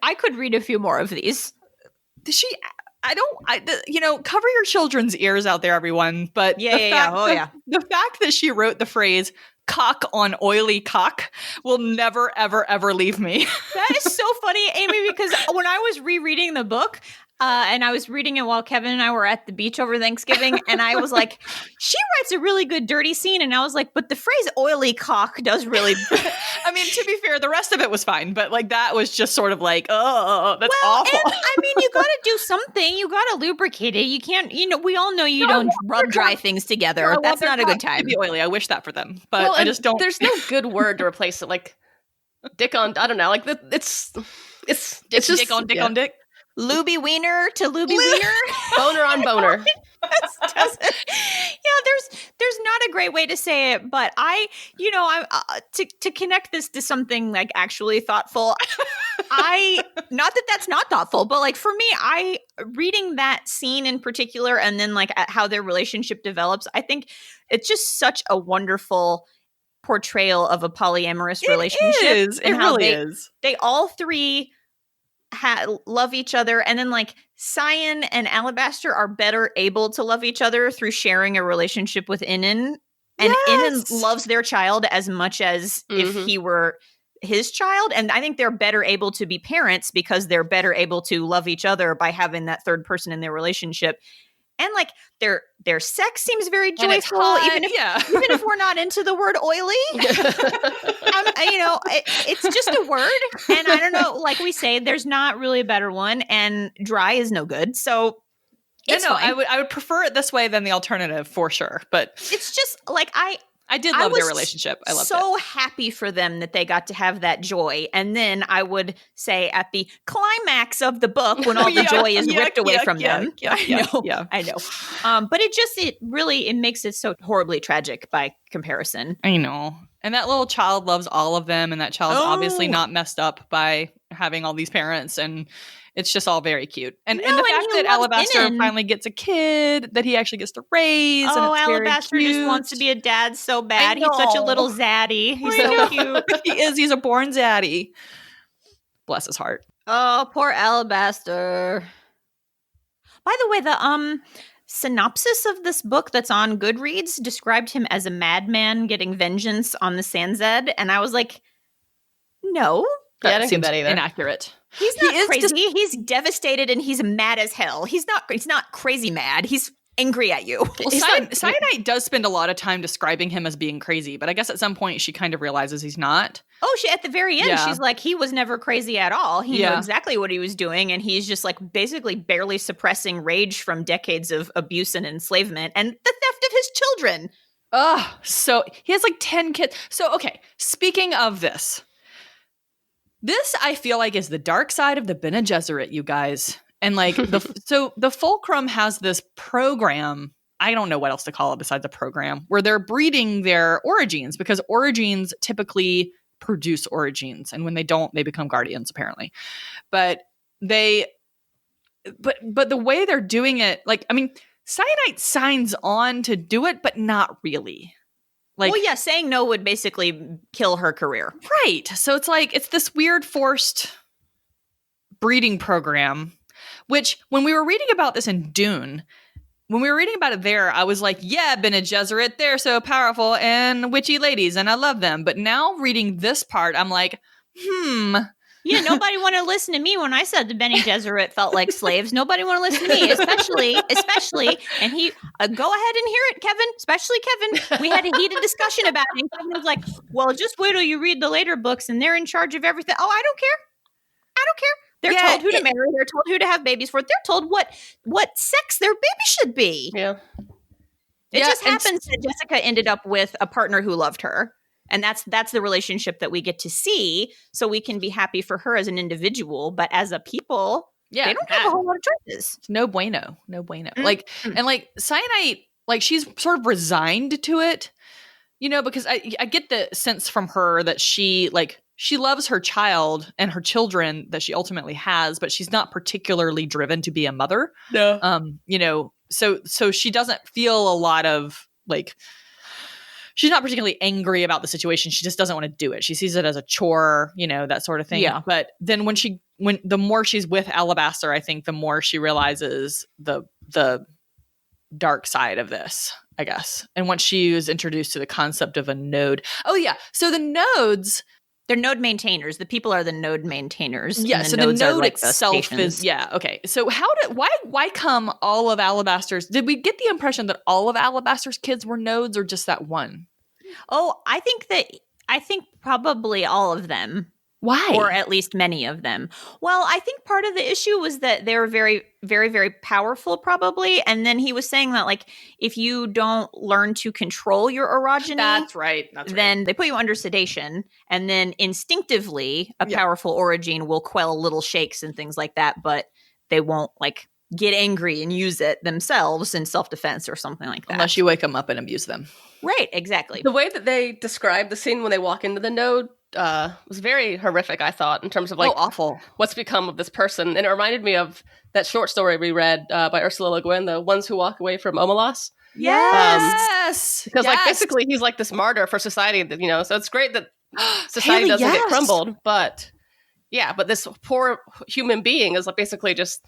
I could read a few more of these. Cover your children's ears out there, everyone. But the fact that she wrote the phrase "cock on oily cock" will never, ever, ever leave me. That is so funny, Amy, because when I was rereading the book, and I was reading it while Kevin and I were at the beach over Thanksgiving, and I was like, she writes a really good dirty scene, and I was like, but the phrase oily cock does really... I mean, to be fair, the rest of it was fine, but like that was just sort of like, oh, that's awful. And, I mean, you gotta do something. You gotta lubricate it. You can't, we all know you don't rub dry things together. No, that's not a good time. To be oily. I wish that for them, but I just don't... There's no good word to replace it, like dick on, I don't know, like it's just... Dick on dick on dick. Looby wiener to looby wiener. Boner on boner. There's not a great way to say it, but I'm to connect this to something like actually thoughtful. Not that that's not thoughtful, but like for me, reading that scene in particular, and then like how their relationship develops, I think it's just such a wonderful portrayal of a polyamorous relationship. It is. It really is. They all three love each other, and then like Cyan and Alabaster are better able to love each other through sharing a relationship with Inan, and Inan loves their child as much as if he were his child, and I think they're better able to be parents because they're better able to love each other by having that third person in their relationship. And like their sex seems very joyful, even if we're not into the word oily. It's just a word, and I don't know. Like we say, there's not really a better one, and dry is no good. So it's fine. I would prefer it this way than the alternative for sure. But it's just like I did love their relationship. I loved it. So happy for them that they got to have that joy. And then I would say at the climax of the book, when all the joy is ripped away from them. I know. But it really makes it so horribly tragic by comparison. I know. And that little child loves all of them. And that child's obviously not messed up by having all these parents. And it's just all very cute. And the fact that Alabaster finally gets a kid that he actually gets to raise. Oh, and Alabaster just wants to be a dad so bad. He's such a little zaddy. He's so cute. He is. He's a born zaddy. Bless his heart. Oh, poor Alabaster. By the way, the synopsis of this book that's on Goodreads described him as a madman getting vengeance on the Sanzed. And I was like, no. That seems inaccurate. He's not crazy. He's devastated and he's mad as hell. He's not crazy mad. He's angry at you. Well, Cyanide does spend a lot of time describing him as being crazy, but I guess at some point she kind of realizes he's not. Oh, at the very end, she's like, he was never crazy at all. He knew exactly what he was doing, and he's just like basically barely suppressing rage from decades of abuse and enslavement and the theft of his children. So he has like 10 kids. So, okay, speaking of this I feel like is the dark side of the Bene Gesserit, you guys. And like the Fulcrum has this program, I don't know what else to call it besides a program, where they're breeding their Orogenes, because Orogenes typically produce Orogenes, and when they don't, they become guardians apparently. But the way they're doing it, like, I mean, Cyanide signs on to do it, but not really. Like, well, yeah, saying no would basically kill her career. Right. So it's like, it's this weird forced breeding program, which when we were reading about this in Dune, when we were reading about it there, I was like, yeah, Bene Gesserit, they're so powerful and witchy ladies, and I love them. But now reading this part, I'm like, Yeah, nobody wanted to listen to me when I said the Bene Gesserit felt like slaves. Nobody wanted to listen to me, especially, and he, go ahead and hear it, Kevin, especially Kevin. We had a heated discussion about it, and Kevin was like, well, just wait till you read the later books, and they're in charge of everything. Oh, I don't care. They're told who to marry. They're told who to have babies for. They're told what sex their baby should be. Yeah. It just happens that Jessica ended up with a partner who loved her. And that's the relationship that we get to see. So we can be happy for her as an individual. But as a people, they don't have a whole lot of choices. It's no bueno. No bueno. Mm-hmm. Like Cyanite, like she's sort of resigned to it, because I get the sense from her that she loves her child and her children that she ultimately has, but she's not particularly driven to be a mother. No. So she doesn't feel a lot of she's not particularly angry about the situation. She just doesn't want to do it. She sees it as a chore, that sort of thing. Yeah. But then when the more she's with Alabaster, I think the more she realizes the dark side of this, I guess. And once she was introduced to the concept of a node. Oh yeah. So the nodes, they're node maintainers. The people are the node maintainers. Yeah. So the node itself is, yeah. Okay. So why come all of Alabaster's, did we get the impression that all of Alabaster's kids were nodes or just that one? Oh, I think probably all of them. Why? Or at least many of them. Well, I think part of the issue was that they were very, very, very powerful, probably. And then he was saying that, if you don't learn to control your orogeny, that's right. Then they put you under sedation. And then instinctively, a powerful orogene will quell little shakes and things like that. But they won't, get angry and use it themselves in self-defense or something like that. Unless you wake them up and abuse them. Right, exactly. The way that they described the scene when they walk into the node was very horrific, I thought, in terms of awful. What's become of this person. And it reminded me of that short story we read by Ursula Le Guin, The Ones Who Walk Away from Omelas. Yes. Because basically he's this martyr for society, so it's great that society doesn't get crumbled, but this poor human being is basically just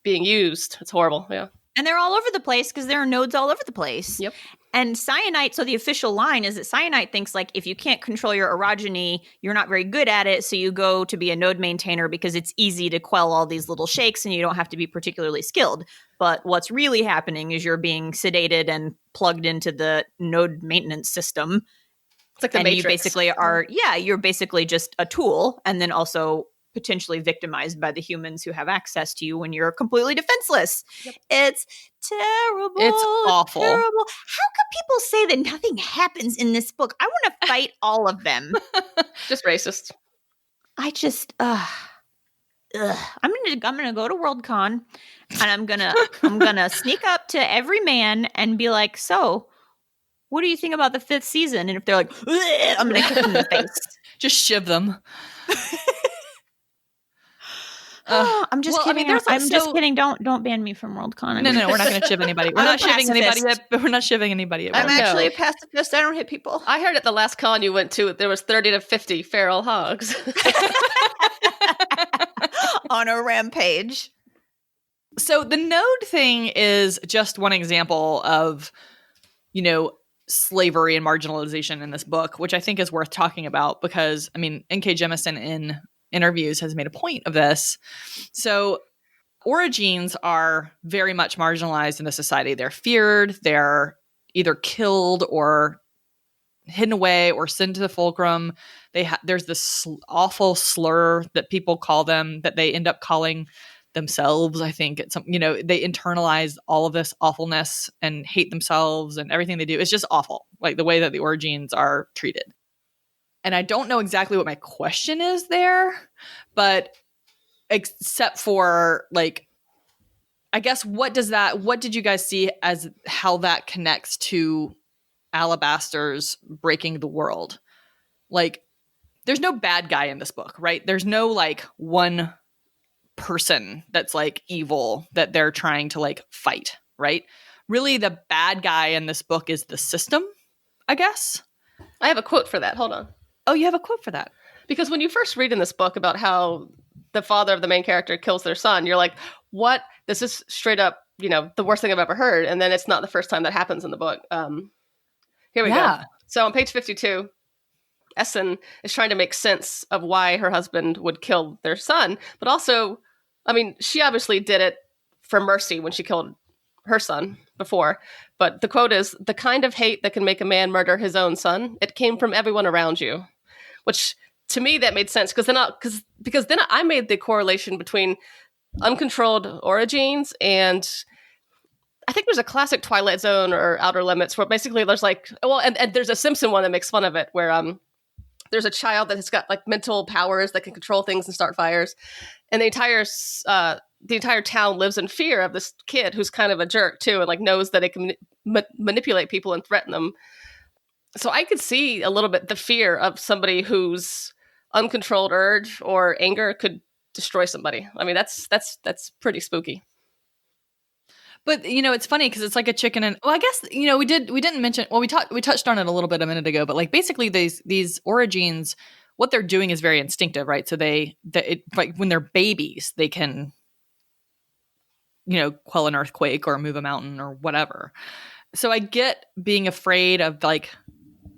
being used. It's horrible. Yeah. And they're all over the place because there are nodes all over the place. Yep. And Cyanite, so the official line is that Cyanite thinks if you can't control your orogeny, you're not very good at it, so you go to be a node maintainer because it's easy to quell all these little shakes and you don't have to be particularly skilled. But what's really happening is you're being sedated and plugged into the node maintenance system. It's like the Matrix. You basically you're basically just a tool, and then also potentially victimized by the humans who have access to you when you're completely defenseless. Yep. It's terrible. It's awful. Terrible. How could people say that nothing happens in this book? I want to fight all of them. Just racist. I just I'm gonna go to Worldcon and I'm gonna sneak up to every man and be like, so what do you think about the 5th season? And if they're like, I'm gonna kick them in the face. Just shiv them. I'm just kidding. I'm just kidding. Don't ban me from Worldcon. No, we're not going to shiv anybody. We're not shivving anybody. We're not shivving anybody. I'm actually a pacifist. I don't hit people. I heard at the last con you went to, there was 30 to 50 feral hogs on a rampage. So the node thing is just one example of, slavery and marginalization in this book, which I think is worth talking about because, N.K. Jemisin in interviews has made a point of this. So orogenes are very much marginalized in the society. They're feared. They're either killed or hidden away or sent to the fulcrum. There's this awful slur that people call them that they end up calling themselves. I think it's they internalize all of this awfulness and hate themselves and everything they do. It's just awful, the way that the orogenes are treated. And I don't know exactly what my question is there, but except for I guess what did you guys see as how that connects to Alabaster's breaking the world? There's no bad guy in this book, right? There's no one person that's evil that they're trying to fight, right? Really the bad guy in this book is the system, I guess. I have a quote for that. Hold on. Oh, you have a quote for that? Because when you first read in this book about how the father of the main character kills their son, you're like, what? This is straight up, the worst thing I've ever heard. And then it's not the first time that happens in the book. Here we go. So on page 52, Essen is trying to make sense of why her husband would kill their son. But also, she obviously did it for mercy when she killed her son before. But the quote is, "The kind of hate that can make a man murder his own son, it came from everyone around you." Which to me that made sense because then I made the correlation between uncontrolled orogenes and I think there's a classic Twilight Zone or Outer Limits where basically there's like, well, and there's a Simpson one that makes fun of it where there's a child that has got like mental powers that can control things and start fires, and the entire town lives in fear of this kid who's kind of a jerk too, and like knows that it can manipulate people and threaten them. So I could see a little bit the fear of somebody whose uncontrolled urge or anger could destroy somebody. I mean, that's pretty spooky. But it's funny because it's like a chicken and I guess we didn't mention, well, we touched on it a little bit a minute ago, but like basically these Orogenes, what they're doing is very instinctive, right? So like when they're babies, they can quell an earthquake or move a mountain or whatever. So I get being afraid of like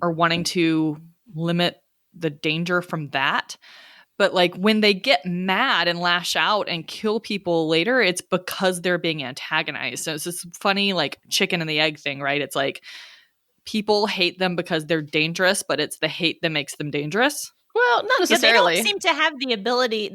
or wanting to limit the danger from that. But like when they get mad and lash out and kill people later, it's because they're being antagonized. So it's this funny like chicken and the egg thing, right? It's like people hate them because they're dangerous, but it's the hate that makes them dangerous. Well, not necessarily. They don't seem to have the ability.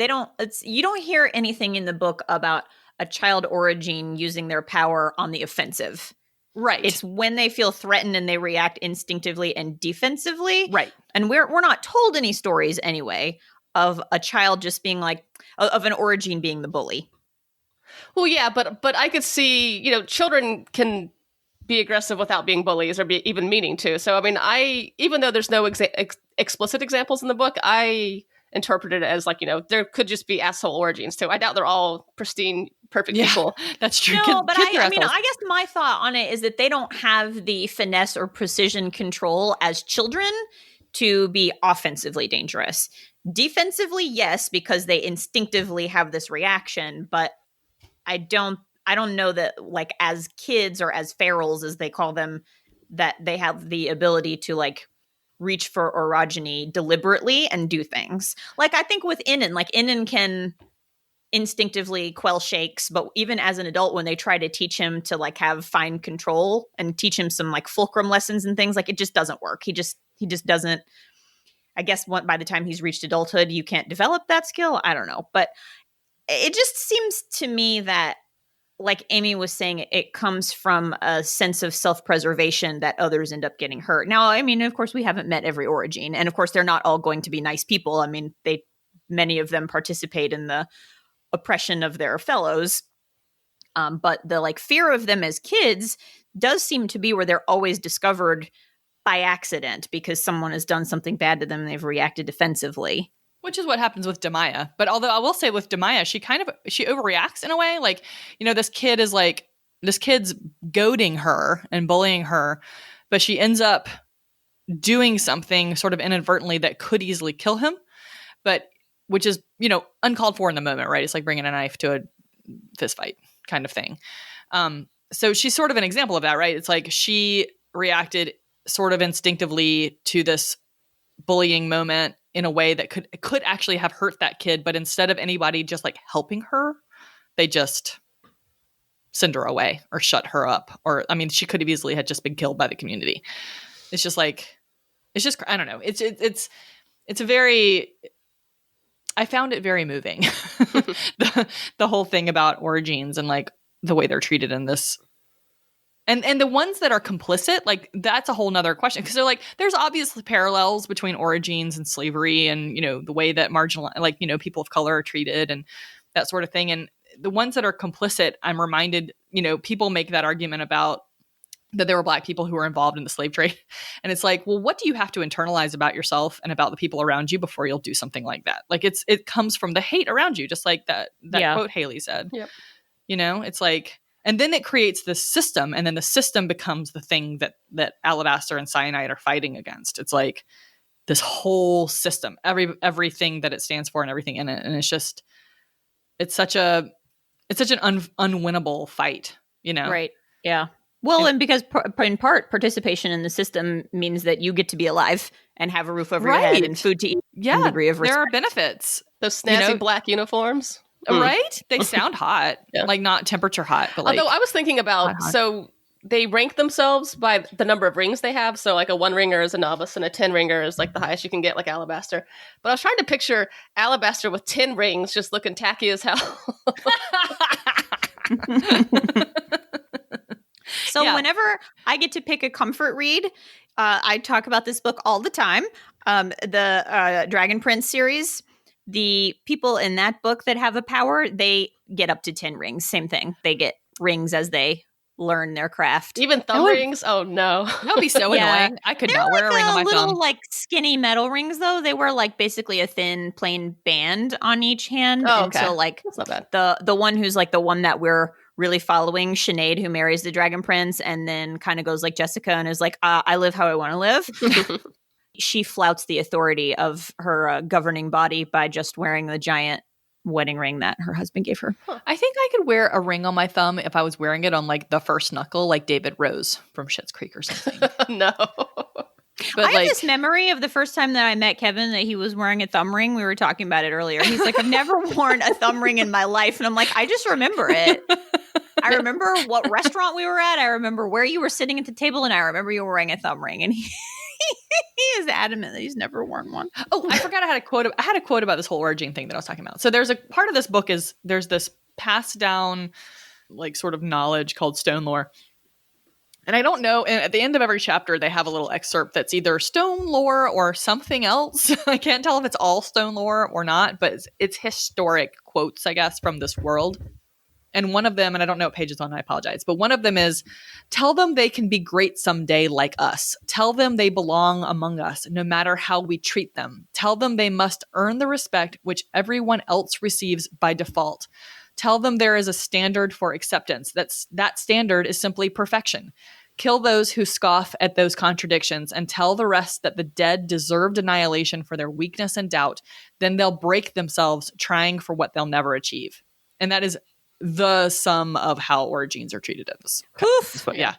You don't hear anything in the book about a child Orogene using their power on the offensive. Right. It's when they feel threatened and they react instinctively and defensively. Right. And we're not told any stories anyway of a child just being like, of an Orogene being the bully. Well, yeah, but I could see, children can be aggressive without being bullies or be even meaning to. So, I mean, even though there's no explicit examples in the book, I interpret it as like, there could just be asshole Orogenes too. I doubt they're all pristine, perfect people. That's true. No, but I mean, I guess my thought on it is that they don't have the finesse or precision control as children to be offensively dangerous. Defensively, yes, because they instinctively have this reaction, but I don't know that like as kids or as ferals as they call them, that they have the ability to like reach for orogeny deliberately and do things. Like I think with Inan can instinctively quell shakes, but even as an adult, when they try to teach him to like have fine control and teach him some like fulcrum lessons and things, like it just doesn't work. He just doesn't. I guess by the time he's reached adulthood, you can't develop that skill. I don't know, but it just seems to me that, like Amy was saying, it comes from a sense of self-preservation that others end up getting hurt. Now, I mean, of course, we haven't met every Orogene, and of course, they're not all going to be nice people. I mean, many of them participate in the oppression of their fellows. But the like fear of them as kids does seem to be where they're always discovered by accident because someone has done something bad to them and they've reacted defensively. Which is what happens with Demaya. But although I will say with Demaya, she overreacts in a way. Like, this kid's goading her and bullying her, but she ends up doing something sort of inadvertently that could easily kill him, but which is, uncalled for in the moment, right? It's like bringing a knife to a fist fight kind of thing. So she's sort of an example of that, right? It's like she reacted sort of instinctively to this bullying moment in a way that could actually have hurt that kid, but instead of anybody just like helping her, they just send her away or shut her up. Or, I mean, she could have easily had just been killed by the community. It's just I don't know. It's a very, I found it very moving. the whole thing about Orogenes and like the way they're treated in this. And the ones that are complicit, like that's a whole nother question. Because they're like, there's obviously parallels between Orogenes and slavery and, the way that people of color are treated and that sort of thing. And the ones that are complicit, I'm reminded, people make that argument about that there were Black people who were involved in the slave trade. And it's like, well, what do you have to internalize about yourself and about the people around you before you'll do something like that? Like it comes from the hate around you, just like that quote Haley said. Yep. It's like, and then it creates this system, and then the system becomes the thing that alabaster and cyanide are fighting against. It's like this whole system, everything that it stands for and everything in it. And it's such an unwinnable fight, Right. Yeah. Well, and because in part participation in the system means that you get to be alive and have a roof over your head and food to eat. Yeah, degree of respect. there are benefits. Those snazzy black uniforms. Right? They sound hot. Yeah. Like not temperature hot, but like. Although I was thinking about, so they rank themselves by the number of rings they have. So like a 1 ringer is a novice and a 10 ringer is like the highest you can get, like alabaster. But I was trying to picture alabaster with 10 rings just looking tacky as hell. So whenever I get to pick a comfort read, I talk about this book all the time. The Dragon Prince series, the people in that book that have a power, they get up to 10 rings. Same thing. They get rings as they learn their craft. Even thumb rings? Oh, no. That would be so annoying. I could not wear a ring on my little, thumb. like, skinny metal rings, though. They were, like, basically a thin, plain band on each hand. Oh, okay. Until, like, that's not bad. The one who's, like, the one that we're really following, Sinead, who marries the Dragon Prince and then kind of goes like Jessica and is like, I live how I want to live. She flouts the authority of her governing body by just wearing the giant wedding ring that her husband gave her. I think I could wear a ring on my thumb if I was wearing it on like the first knuckle, like David Rose from Schitt's Creek or something. No. But I have this memory of the first time that I met Kevin that he was wearing a thumb ring. We were talking about it earlier. He's like, I've never worn a thumb ring in my life. And I'm like, I just remember it. I remember what restaurant we were at. I remember where you were sitting at the table. And I remember you were wearing a thumb ring. And he is adamant that he's never worn one. Oh, I forgot I had a quote about this whole origin thing that I was talking about. So there's a part of this book is there's this passed down like sort of knowledge called stone lore. And I don't know. And at the end of every chapter, they have a little excerpt that's either stone lore or something else. I can't tell if it's all stone lore or not, but it's historic quotes, I guess, from this world. And one of them, and I don't know what page it's on, I apologize, but one of them is, tell them they can be great someday like us. Tell them they belong among us, no matter how we treat them. Tell them they must earn the respect which everyone else receives by default. Tell them there is a standard for acceptance. That standard is simply perfection. Kill those who scoff at those contradictions and tell the rest that the dead deserved annihilation for their weakness and doubt. Then they'll break themselves trying for what they'll never achieve. And that is the sum of how origins are treated in this. But yeah,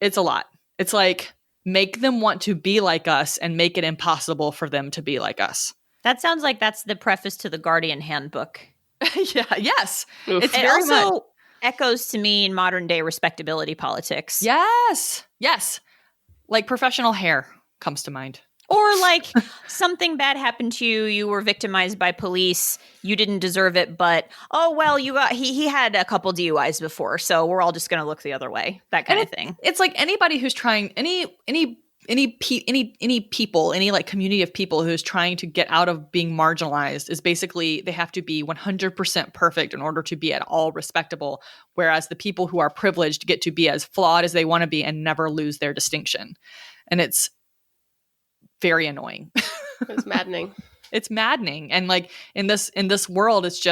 it's a lot. It's like, make them want to be like us and make it impossible for them to be like us. That sounds like that's the preface to the Guardian Handbook. Yeah. Yes. Oof. It also echoes to me in modern day respectability politics. Yes. Yes. Like professional hair comes to mind. Or like something bad happened to you, you were victimized by police, you didn't deserve it, but oh well, he had a couple DUIs before, so we're all just going to look the other way. That kind of thing. It's like anybody who's trying any people, any like community of people who's trying to get out of being marginalized is basically they have to be 100% perfect in order to be at all respectable, whereas the people who are privileged get to be as flawed as they want to be and never lose their distinction. And it's very annoying. It's maddening. It's maddening. And like in this world, it's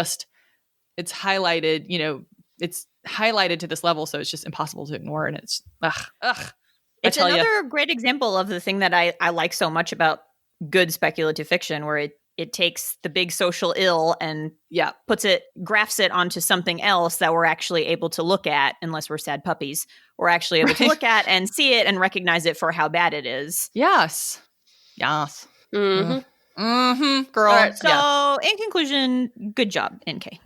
highlighted, it's highlighted to this level. So it's just impossible to ignore. And it's, It's another great example of the thing that I like so much about good speculative fiction, where it takes the big social ill and graphs it onto something else that we're actually able to look at, unless we're sad puppies. We're actually able to look at and see it and recognize it for how bad it is. Yes. Yes. Mm-hmm. Mm-hmm. Girl. Right, so in conclusion, good job, NK.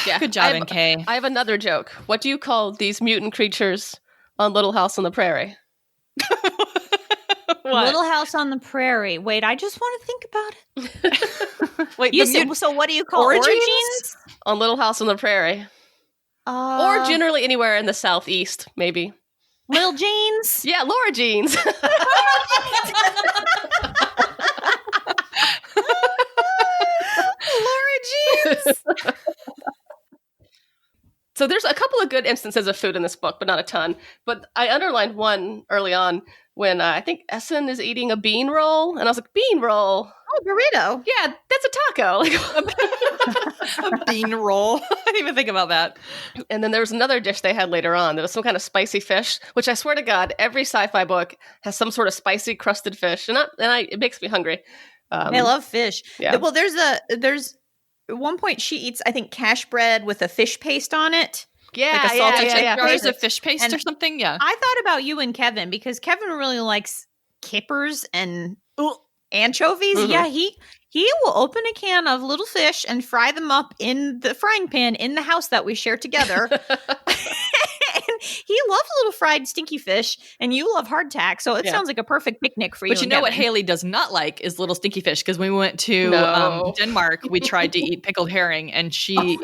Yeah. Good job, NK. I have another joke. What do you call these mutant creatures on Little House on the Prairie? Little House on the Prairie. Wait, I just want to think about it. Wait, so what do you call origins? On Little House on the Prairie. Or generally anywhere in the southeast, maybe. Lil Jeans? Yeah, Laura Jeans. Laura Jeans. So there's a couple of good instances of food in this book, but not a ton. But I underlined one early on when I think Essen is eating a bean roll. And I was like, bean roll? Oh, burrito. Yeah, that's a taco. A bean roll. I didn't even think about that. And then there was another dish they had later on. There was some kind of spicy fish, which I swear to God, every sci-fi book has some sort of spicy crusted fish. And it makes me hungry. I love fish. Yeah. Well, there's at one point she eats, I think, cash bread with a fish paste on it. Yeah, like a salted yeah. jars of fish paste or something. Yeah. I thought about you and Kevin because Kevin really likes kippers and anchovies. Mm-hmm. Yeah, he will open a can of little fish and fry them up in the frying pan in the house that we share together. And he loves little fried stinky fish, and you love hardtack, so it sounds like a perfect picnic for you. But you know what Haley does not like is little stinky fish, because when we went to Denmark, we tried to eat pickled herring, and she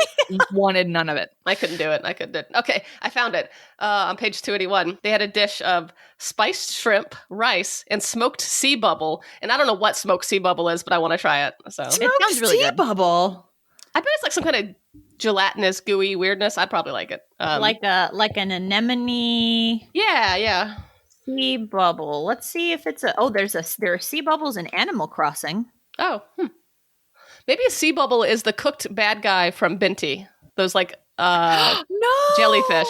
wanted none of it. I couldn't do it. Okay, I found it. On page 281, they had a dish of spiced shrimp, rice, and smoked sea bubble. And I don't know what smoked sea bubble is, but I want to try it. So it sounds really good. Sea bubble. I bet it's like some kind of gelatinous, gooey weirdness. I'd probably like it. Like an anemone. Yeah. Sea bubble. Let's see if it's there are sea bubbles in Animal Crossing. Oh, maybe a sea bubble is the cooked bad guy from Binti. Those like jellyfish.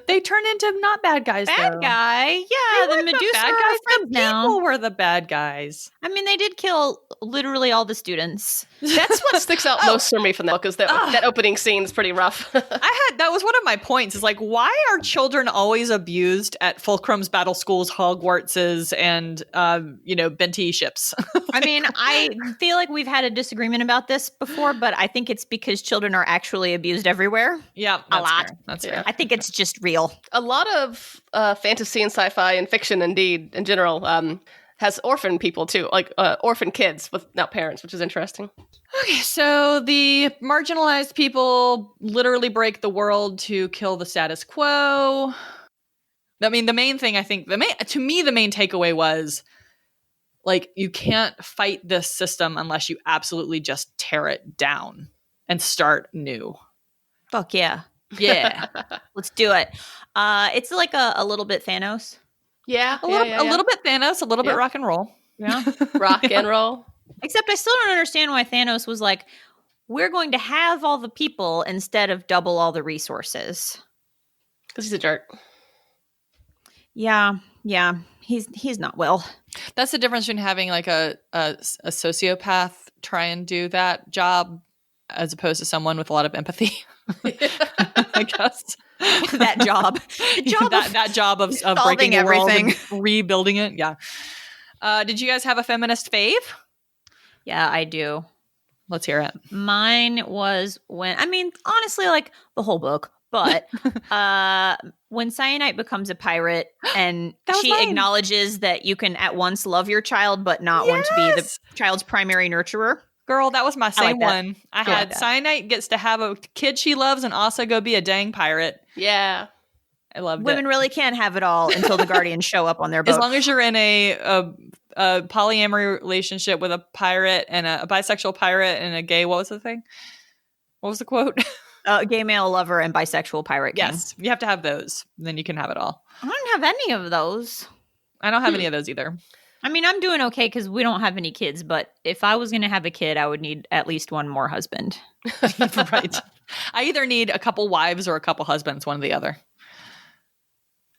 They turn into not bad guys. Bad guy, yeah. The Medusa bad guys. Friends now. People were the bad guys. I mean, they did kill literally all the students. That's what sticks out most for me from that book, is that opening scene is pretty rough. That was one of my points. Is like, why are children always abused at Fulcrum's battle schools, Hogwarts's, and Benti ships? I mean, I feel like we've had a disagreement about this before, but I think it's because children are actually abused everywhere. Yeah, a lot. Fair. That's fair. I think it's just real. A lot of fantasy and sci-fi and fiction, indeed, in general, has orphan people too, like orphan kids without parents, which is interesting. Okay, so the marginalized people literally break the world to kill the status quo. I mean, the main thing, I think, the main takeaway was, like, you can't fight this system unless you absolutely just tear it down and start new. Fuck yeah. Yeah. Let's do it. It's like a little bit Thanos. Yeah. A little bit Thanos, a little bit rock and roll. Yeah. Rock and roll. Except I still don't understand why Thanos was like, we're going to have all the people instead of double all the resources. Because he's a jerk. Yeah. He's not well. That's the difference between having like a sociopath try and do that job as opposed to someone with a lot of empathy. I guess. that job of breaking the world and rebuilding it. Yeah. Did you guys have a feminist fave? Yeah, I do. Let's hear it. Mine was honestly, like the whole book, but when Cyanite becomes a pirate and she acknowledges that you can at once love your child but not want to be the child's primary nurturer. Girl, that was my same one. I had Cyanite gets to have a kid she loves and also go be a dang pirate. Yeah. I loved Women really can't have it all until the Guardians show up on their boat. As long as you're in a polyamory relationship with a pirate and a bisexual pirate and a gay, what was the thing? What was the quote? Gay male lover and bisexual pirate king. Yes, you have to have those. Then you can have it all. I don't have any of those. I don't have any of those either. I mean, I'm doing okay because we don't have any kids, but if I was going to have a kid, I would need at least one more husband. Right. I either need a couple wives or a couple husbands, one or the other.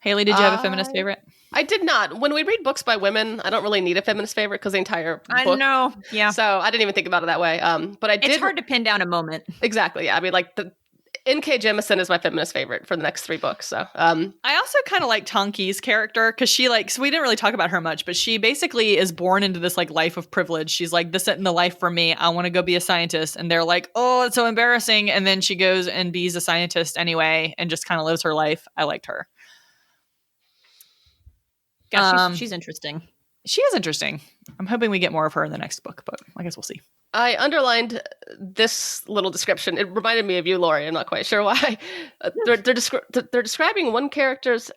Haley, did you have a feminist favorite? I did not. When we read books by women, I don't really need a feminist favorite because the entire book. I know. Yeah. So I didn't even think about it that way. But I did. It's hard to pin down a moment. Exactly. Yeah. I mean, like N.K. Jemisin is my feminist favorite for the next 3 books. So I also kind of like Tonki's character because she so we didn't really talk about her much, but she basically is born into this like life of privilege. She's like, this isn't the life for me. I want to go be a scientist. And they're like, oh, it's so embarrassing. And then she goes and be's a scientist anyway and just kind of lives her life. I liked her. Yeah, she's interesting. She is interesting. I'm hoping we get more of her in the next book, but I guess we'll see. I underlined this little description. It reminded me of you, Lori. I'm not quite sure why. They're describing one character's...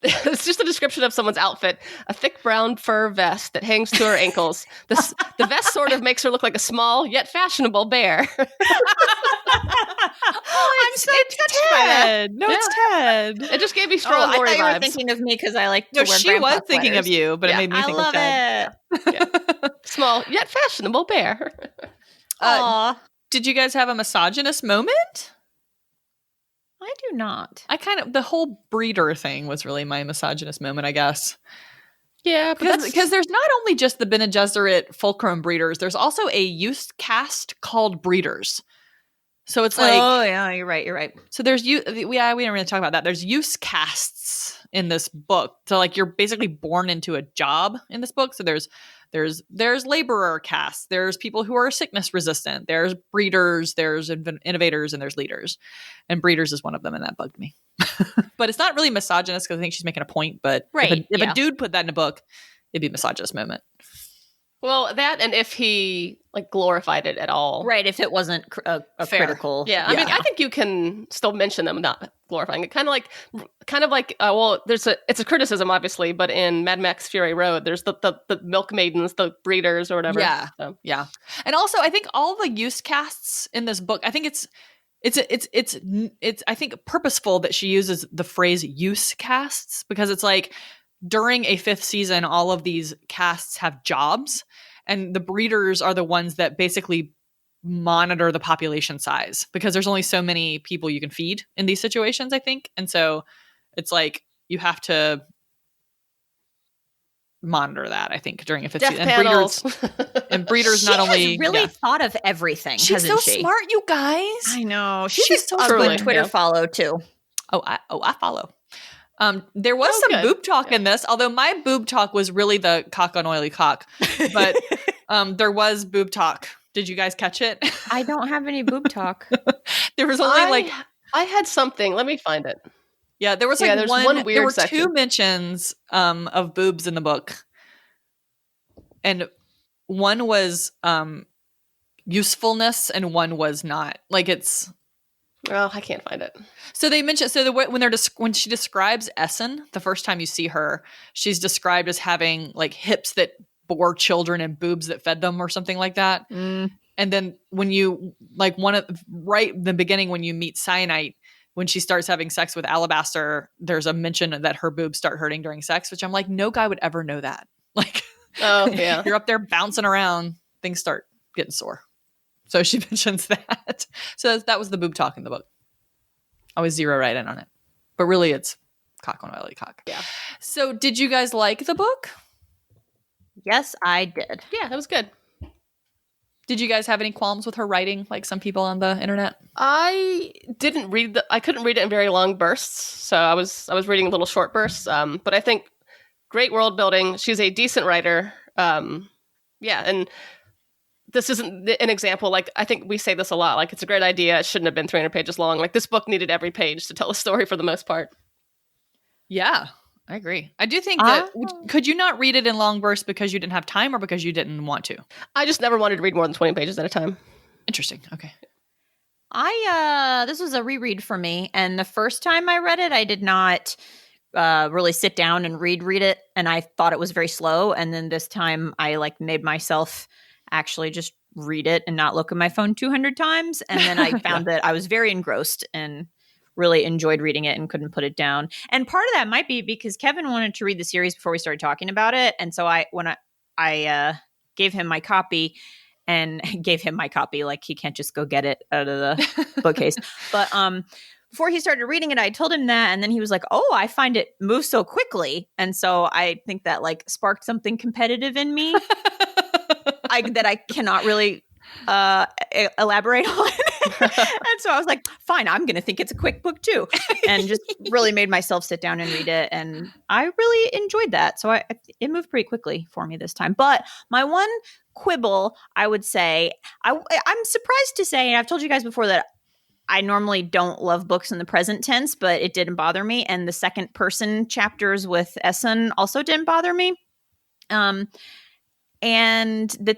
It's just a description of someone's outfit. A thick brown fur vest that hangs to her ankles. The vest sort of makes her look like a small yet fashionable bear. I'm so touched by that. No, it's Ted. It just gave me strong Lori vibes. I thought you were thinking of me because I like to wear she was thinking of you, but it made me think of Ted. it. Small yet fashionable bear. Did you guys have a misogynist moment? I do not. The whole breeder thing was really my misogynist moment, I guess. Yeah, because there's not only just the Bene Gesserit Fulcrum breeders, there's also a use caste called breeders. So it's like, oh yeah, you're right. So there's we didn't really talk about that. There's use castes in this book. So like you're basically born into a job in this book. So there's laborer castes. There's people who are sickness resistant. There's breeders. There's innovators, and there's leaders. And breeders is one of them, and that bugged me. But it's not really misogynist because I think she's making a point. But if a dude put that in a book, it'd be a misogynist moment. Well, that, and if he like glorified it at all. Right, if it wasn't a critical. Yeah, I mean, I think you can still mention them without glorifying it. Kind of like, well, it's a criticism, obviously, but in Mad Max Fury Road, there's the milk maidens, the breeders or whatever. Yeah, so. Yeah. And also, I think all the use casts in this book, I think it's I think purposeful that she uses the phrase use casts, because it's like during a 5th season, all of these casts have jobs, and the breeders are the ones that basically monitor the population size, because there's only so many people you can feed in these situations, I think. And so it's like you have to monitor that, I think, during a 5th season. And breeders not only has really thought of everything. She's so smart, you guys. I know. She's so a good Twitter follow too. I follow. There was some boob talk in this, although my boob talk was really the cock on oily cock. But there was boob talk. Did you guys catch it? I don't have any boob talk. There was only I had something. Let me find it. Yeah, there was there's one weird there were section. 2 mentions of boobs in the book. And one was usefulness and one was not. Like it's... Oh, I can't find it. So they mentioned, when she describes Essen, the first time you see her, she's described as having like hips that bore children and boobs that fed them or something like that. And then when you right in the beginning, when you meet Cyanite, when she starts having sex with Alabaster, there's a mention that her boobs start hurting during sex, which I'm like, no guy would ever know that. Like, oh yeah, you're up there bouncing around, things start getting sore. So she mentions that. So that was the boob talk in the book. I was 0 right in on it. But really it's cock on oily cock. Yeah. So did you guys like the book? Yes, I did. Yeah, it was good. Did you guys have any qualms with her writing, like some people on the internet? I couldn't read it in very long bursts. So I was reading little short bursts. But I think great world building. She's a decent writer. And this isn't an example. Like, I think we say this a lot. Like, it's a great idea. It shouldn't have been 300 pages long. Like, this book needed every page to tell a story for the most part. Yeah, I agree. I do think that, could you not read it in long bursts because you didn't have time or because you didn't want to? I just never wanted to read more than 20 pages at a time. Interesting. Okay. This was a reread for me. And the first time I read it, I did not really sit down and read it. And I thought it was very slow. And then this time I made myself actually just read it and not look at my phone 200 times. And then I found that I was very engrossed and really enjoyed reading it and couldn't put it down. And part of that might be because Kevin wanted to read the series before we started talking about it. And so when I gave him my copy, like he can't just go get it out of the bookcase. But before he started reading it, I told him that. And then he was like, oh, I find it moves so quickly. And so I think that sparked something competitive in me. That I cannot really elaborate on. And so I was like, fine, I'm going to think it's a quick book too. And just really made myself sit down and read it. And I really enjoyed that. So it moved pretty quickly for me this time. But my one quibble, I would say, I'm surprised to say, and I've told you guys before that I normally don't love books in the present tense, but it didn't bother me. And the second person chapters with Essen also didn't bother me. And the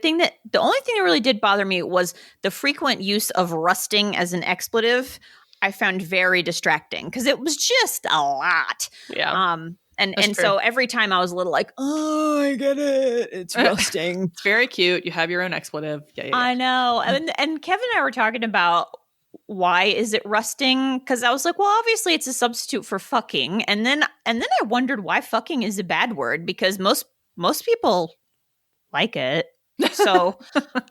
only thing that really did bother me was the frequent use of rusting as an expletive. I found very distracting because it was just a lot. Yeah. And so every time I was a little like, oh, I get it. It's rusting. It's very cute. You have your own expletive. Yeah. I know. And Kevin and I were talking about why is it rusting? Because I was like, well, obviously it's a substitute for fucking. And then I wondered why fucking is a bad word, because most people like it. So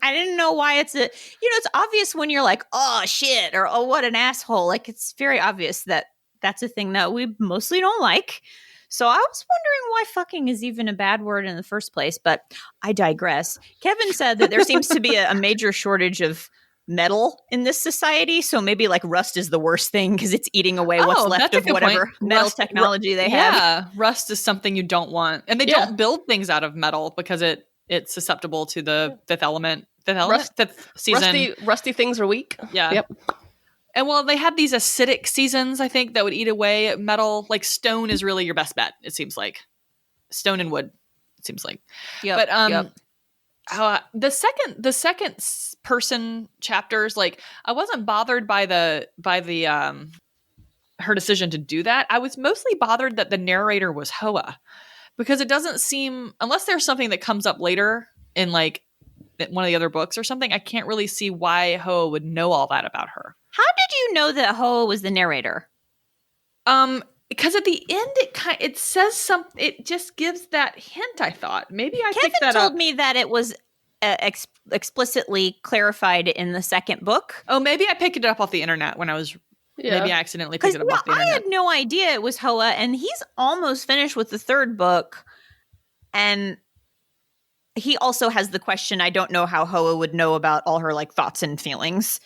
I didn't know why it's it's obvious when you're like, oh shit, or oh what an asshole. Like, it's very obvious that that's a thing that we mostly don't like. So I was wondering why fucking is even a bad word in the first place, but I digress. Kevin said that there seems to be a major shortage of metal in this society, so maybe rust is the worst thing because it's eating away what's left of whatever metal technology they have. Yeah, rust is something you don't want, and they don't build things out of metal because it's susceptible to the fifth element. Fifth season. Rusty things are weak. Yeah. Yep. And well, they had these acidic seasons, I think, that would eat away at metal. Like stone is really your best bet, it seems like. Stone and wood, it seems like. Yep. But the second person chapters, like I wasn't bothered by the her decision to do that. I was mostly bothered that the narrator was Hoa, because it doesn't seem, unless there's something that comes up later in like one of the other books or something, I can't really see why Hoa would know all that about her. How did you know that Hoa was the narrator? Because at the end it says something. It just gives that hint. I thought maybe I picked that up. Kevin told me that it was explicitly clarified in the second book. Oh, maybe I picked it up off the internet when I was. Yeah. Maybe I accidentally picked it up off the internet. I had no idea it was Hoa, and he's almost finished with the third book, and he also has the question. I don't know how Hoa would know about all her like thoughts and feelings.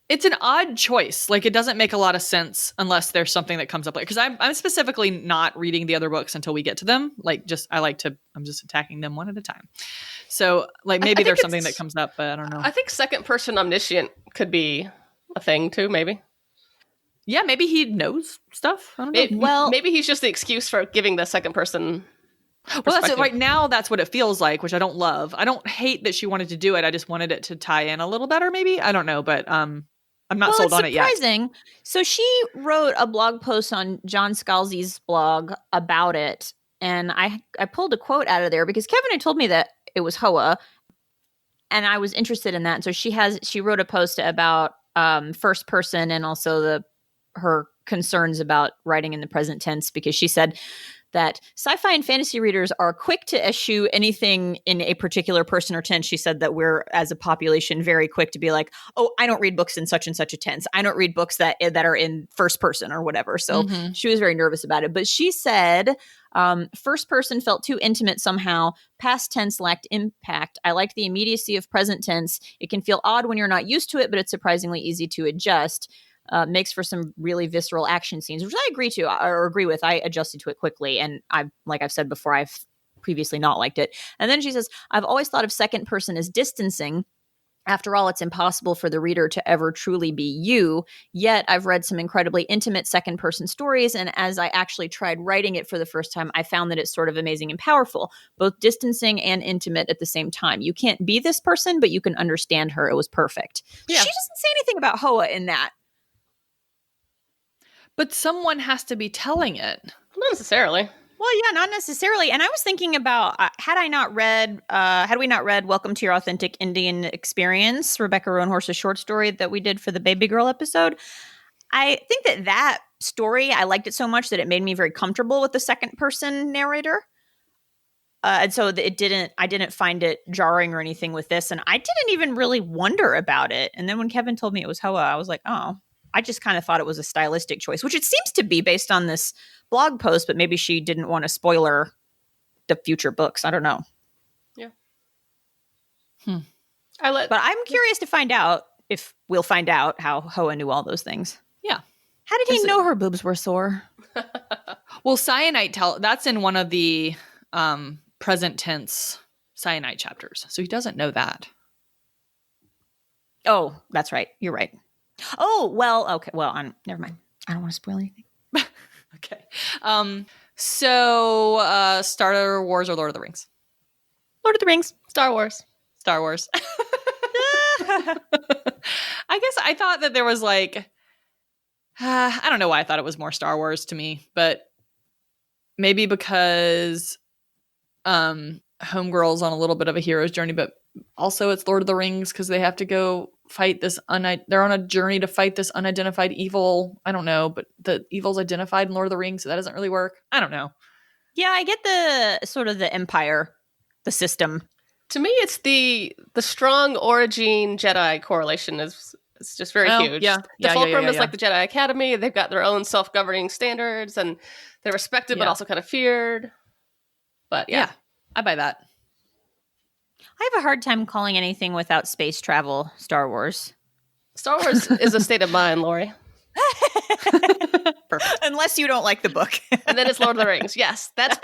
It's an odd choice. Like, it doesn't make a lot of sense unless there's something that comes up later. Because I'm specifically not reading the other books until we get to them. Like, I'm just attacking them one at a time. So, like, maybe there's something that comes up, but I don't know. I think second person omniscient could be a thing too, maybe. Yeah, maybe he knows stuff. I don't know. Maybe he's just the excuse for giving the second person well, that's it. Right now, that's what it feels like, which I don't love. I don't hate that she wanted to do it. I just wanted it to tie in a little better, maybe. I don't know, but I'm not sold on it yet. It's surprising. So she wrote a blog post on John Scalzi's blog about it, and I pulled a quote out of there because Kevin had told me that it was Hoa, and I was interested in that. So she wrote a post about first person and also her concerns about writing in the present tense, because she said that sci-fi and fantasy readers are quick to eschew anything in a particular person or tense. She said that we're, as a population, very quick to be like, oh, I don't read books in such and such a tense. I don't read books that are in first person or whatever. So she was very nervous about it. But she said first person felt too intimate somehow. Past tense lacked impact. I liked the immediacy of present tense. It can feel odd when you're not used to it, but it's surprisingly easy to adjust. Makes for some really visceral action scenes, which I agree with. I adjusted to it quickly, and like I've said before, I've previously not liked it. And then she says, I've always thought of second person as distancing. After all, it's impossible for the reader to ever truly be you. Yet I've read some incredibly intimate second person stories, and as I actually tried writing it for the first time, I found that it's sort of amazing and powerful, both distancing and intimate at the same time. You can't be this person, but you can understand her. It was perfect. Yeah. She doesn't say anything about Hoa in that. But someone has to be telling it. Not necessarily. Well, yeah, not necessarily. And I was thinking about, had we not read Welcome to Your Authentic Indian Experience, Rebecca Roanhorse's short story that we did for the Baby Girl episode, I think that story, I liked it so much that it made me very comfortable with the second person narrator. And so I didn't find it jarring or anything with this. And I didn't even really wonder about it. And then when Kevin told me it was Hoa, I was like, oh. I just kind of thought it was a stylistic choice, which it seems to be based on this blog post, but maybe she didn't want to spoiler the future books. I don't know. Yeah. But I'm curious to find out if we'll find out how Hoa knew all those things. Yeah. How did he know her boobs were sore? Well, cyanide that's in one of the present tense cyanide chapters. So he doesn't know that. Oh, that's right. You're right. Oh, well, okay. Well, never mind. I don't want to spoil anything. Okay. So Star Wars or Lord of the Rings? Lord of the Rings. Star Wars. Star Wars. I guess I thought that there was like, I don't know why I thought it was more Star Wars to me, but maybe because Homegirl's on a little bit of a hero's journey, but also it's Lord of the Rings because they have to go fight this they're on a journey to fight this unidentified evil. I don't know, but the evil's identified in Lord of the Rings, so that doesn't really work. I don't know. Yeah, I get the sort of the empire, the system. To me, it's the strong origin Jedi correlation is just very huge. Yeah. The Fulcrum is like the Jedi Academy. They've got their own self-governing standards, and they're respected but also kind of feared. But yeah, I buy that. I have a hard time calling anything without space travel Star Wars. Star Wars is a state of mind, Lori. Perfect. Unless you don't like the book. And then it's Lord of the Rings. Yes, but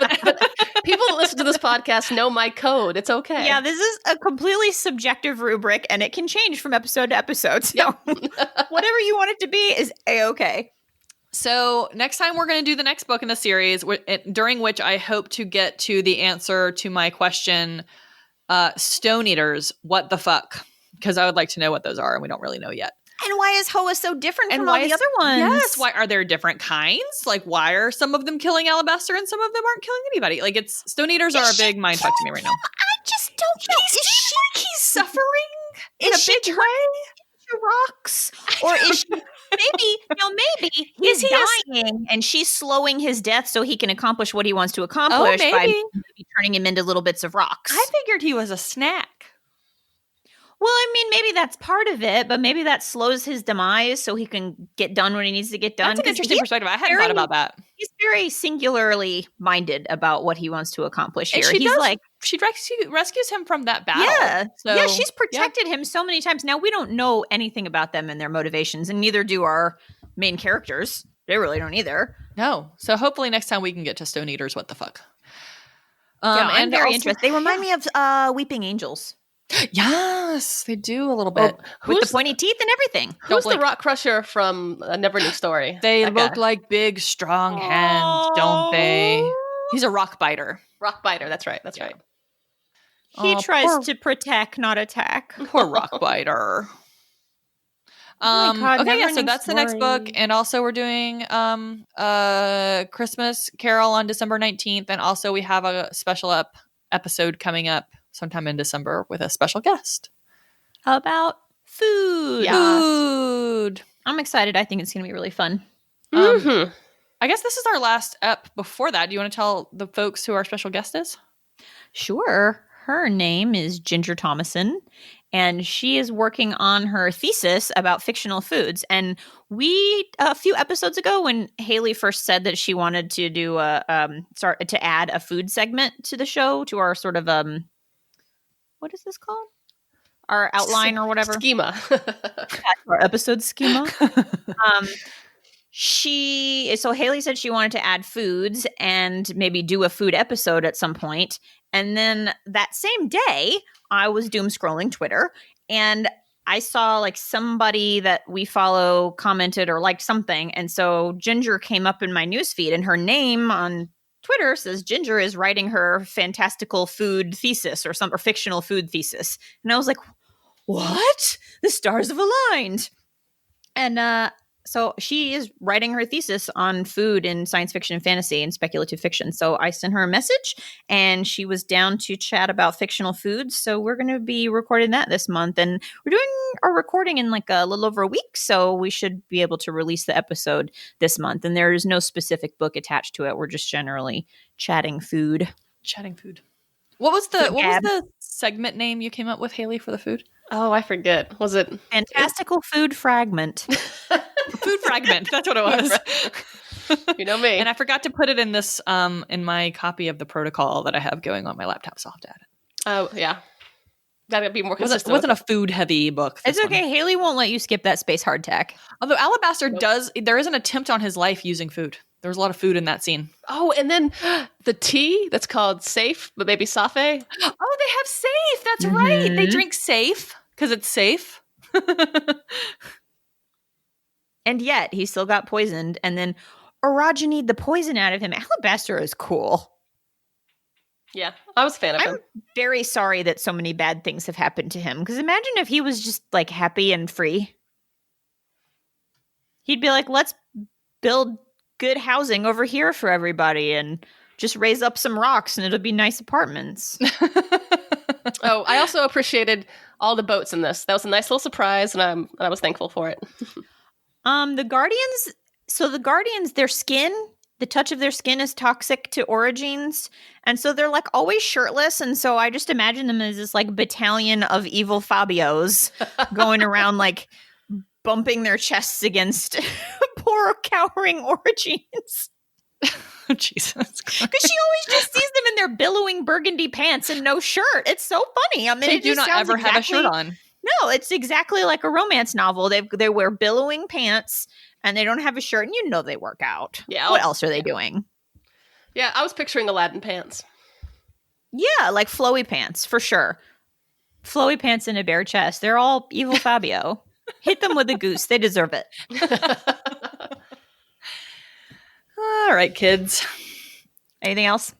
people that listen to this podcast know my code. It's okay. Yeah, this is a completely subjective rubric, and it can change from episode to episode. So whatever you want it to be is A-okay. So next time we're going to do the next book in the series, during which I hope to get to the answer to my question, Stone Eaters, what the fuck? Because I would like to know what those are, and we don't really know yet. And why is Hoa so different from all the other ones? Yes, why are there different kinds? Like, why are some of them killing Alabaster and some of them aren't killing anybody? Like, Stone Eaters are a big mindfuck to me right now. I just don't know. He's suffering in a big way? Rocks? Or is she... Maybe he's dying and she's slowing his death so he can accomplish what he wants to accomplish by maybe turning him into little bits of rocks. I figured he was a snack. Well, I mean, maybe that's part of it, but maybe that slows his demise so he can get done when he needs to get done. That's an interesting perspective. I hadn't thought about that. He's very singularly minded about what he wants to accomplish here. She rescues him from that battle. Yeah, she's protected him so many times. Now, we don't know anything about them and their motivations, and neither do our main characters. They really don't either. No. So hopefully next time we can get to Stone Eaters, what the fuck. I'm very interested. They remind me of Weeping Angels. Yes, they do a little bit. With the pointy teeth and everything. Who's the rock crusher from A Never Ending Story? They look like big, strong hands, don't they? He's a rock biter. Rock biter, that's right. He tries to protect, not attack. Poor rock biter. So that's the next book. And also we're doing Christmas Carol on December 19th. And also we have a special episode coming up sometime in December with a special guest. About food. Yes. Food. I'm excited. I think it's going to be really fun. I guess this is our last ep. Before that, do you want to tell the folks who our special guest is? Sure. Her name is Ginger Thomason, and she is working on her thesis about fictional foods. And a few episodes ago, when Haley first said that she wanted to do to add a food segment to the show, to our sort of what is this called? Our outline or whatever schema. Our episode schema. Haley said she wanted to add foods and maybe do a food episode at some point. And then that same day, I was doom scrolling Twitter, and I saw like somebody that we follow commented or liked something. And so Ginger came up in my newsfeed, and her name on Twitter says Ginger is writing her fantastical food thesis or fictional food thesis. And I was like, what? The stars have aligned. And so she is writing her thesis on food in science fiction and fantasy and speculative fiction. So I sent her a message, and she was down to chat about fictional foods. So we're going to be recording that this month. And we're doing our recording in like a little over a week. So we should be able to release the episode this month. And there is no specific book attached to it. We're just generally chatting food. What was the segment name you came up with, Haley, for the food? Oh, I forget. Was it Fantastical Food Fragment? Food Fragment. That's what it was. You know me. And I forgot to put it in this in my copy of the protocol that I have going on my laptop. So I'll have to add it. Oh, yeah. Gotta be more consistent. It wasn't a food-heavy book. It's okay. Haley won't let you skip that space hardtack. Although Alabaster there is an attempt on his life using food. There was a lot of food in that scene. Oh, and then the tea that's called Safe, but maybe Safe. Oh, they have Safe. That's right. They drink Safe because it's safe. And yet he still got poisoned. And then Orogenous the poison out of him. Alabaster is cool. Yeah, I was a fan of him. I'm very sorry that so many bad things have happened to him. Because imagine if he was just like happy and free. He'd be like, let's build good housing over here for everybody and just raise up some rocks and it'll be nice apartments. Oh, I also appreciated all the boats in this. That was a nice little surprise, and I was thankful for it. The Guardians, their skin, the touch of their skin is toxic to Orogenous, and so they're like always shirtless, and so I just imagine them as this like battalion of evil Fabios going around like bumping their chests against poor cowering Orogenous. Jesus. Because she always just sees them in their billowing burgundy pants and no shirt. It's so funny. I mean, they do not ever have a shirt on. No, it's exactly like a romance novel. They wear billowing pants and they don't have a shirt, and you know they work out. Yeah. What else are they doing? Yeah, I was picturing Aladdin pants. Yeah, like flowy pants, for sure. Flowy pants and a bare chest. They're all evil Fabio. Hit them with a goose. They deserve it. All right, kids. Anything else?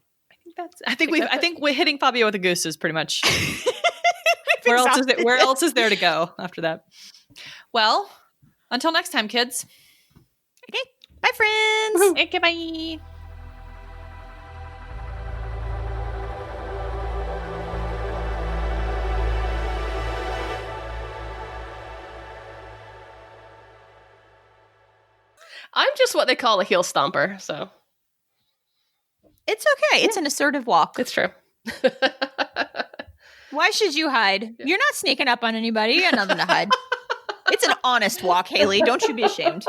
I think we're hitting Fabio with a goose is pretty much. Where else is there to go after that? Well, until next time, kids. Okay. Bye, friends. Okay, bye. I'm just what they call a heel stomper, so. It's okay. It's an assertive walk. It's true. Why should you hide? You're not sneaking up on anybody. You got nothing to hide. It's an honest walk, Haley. Don't you be ashamed.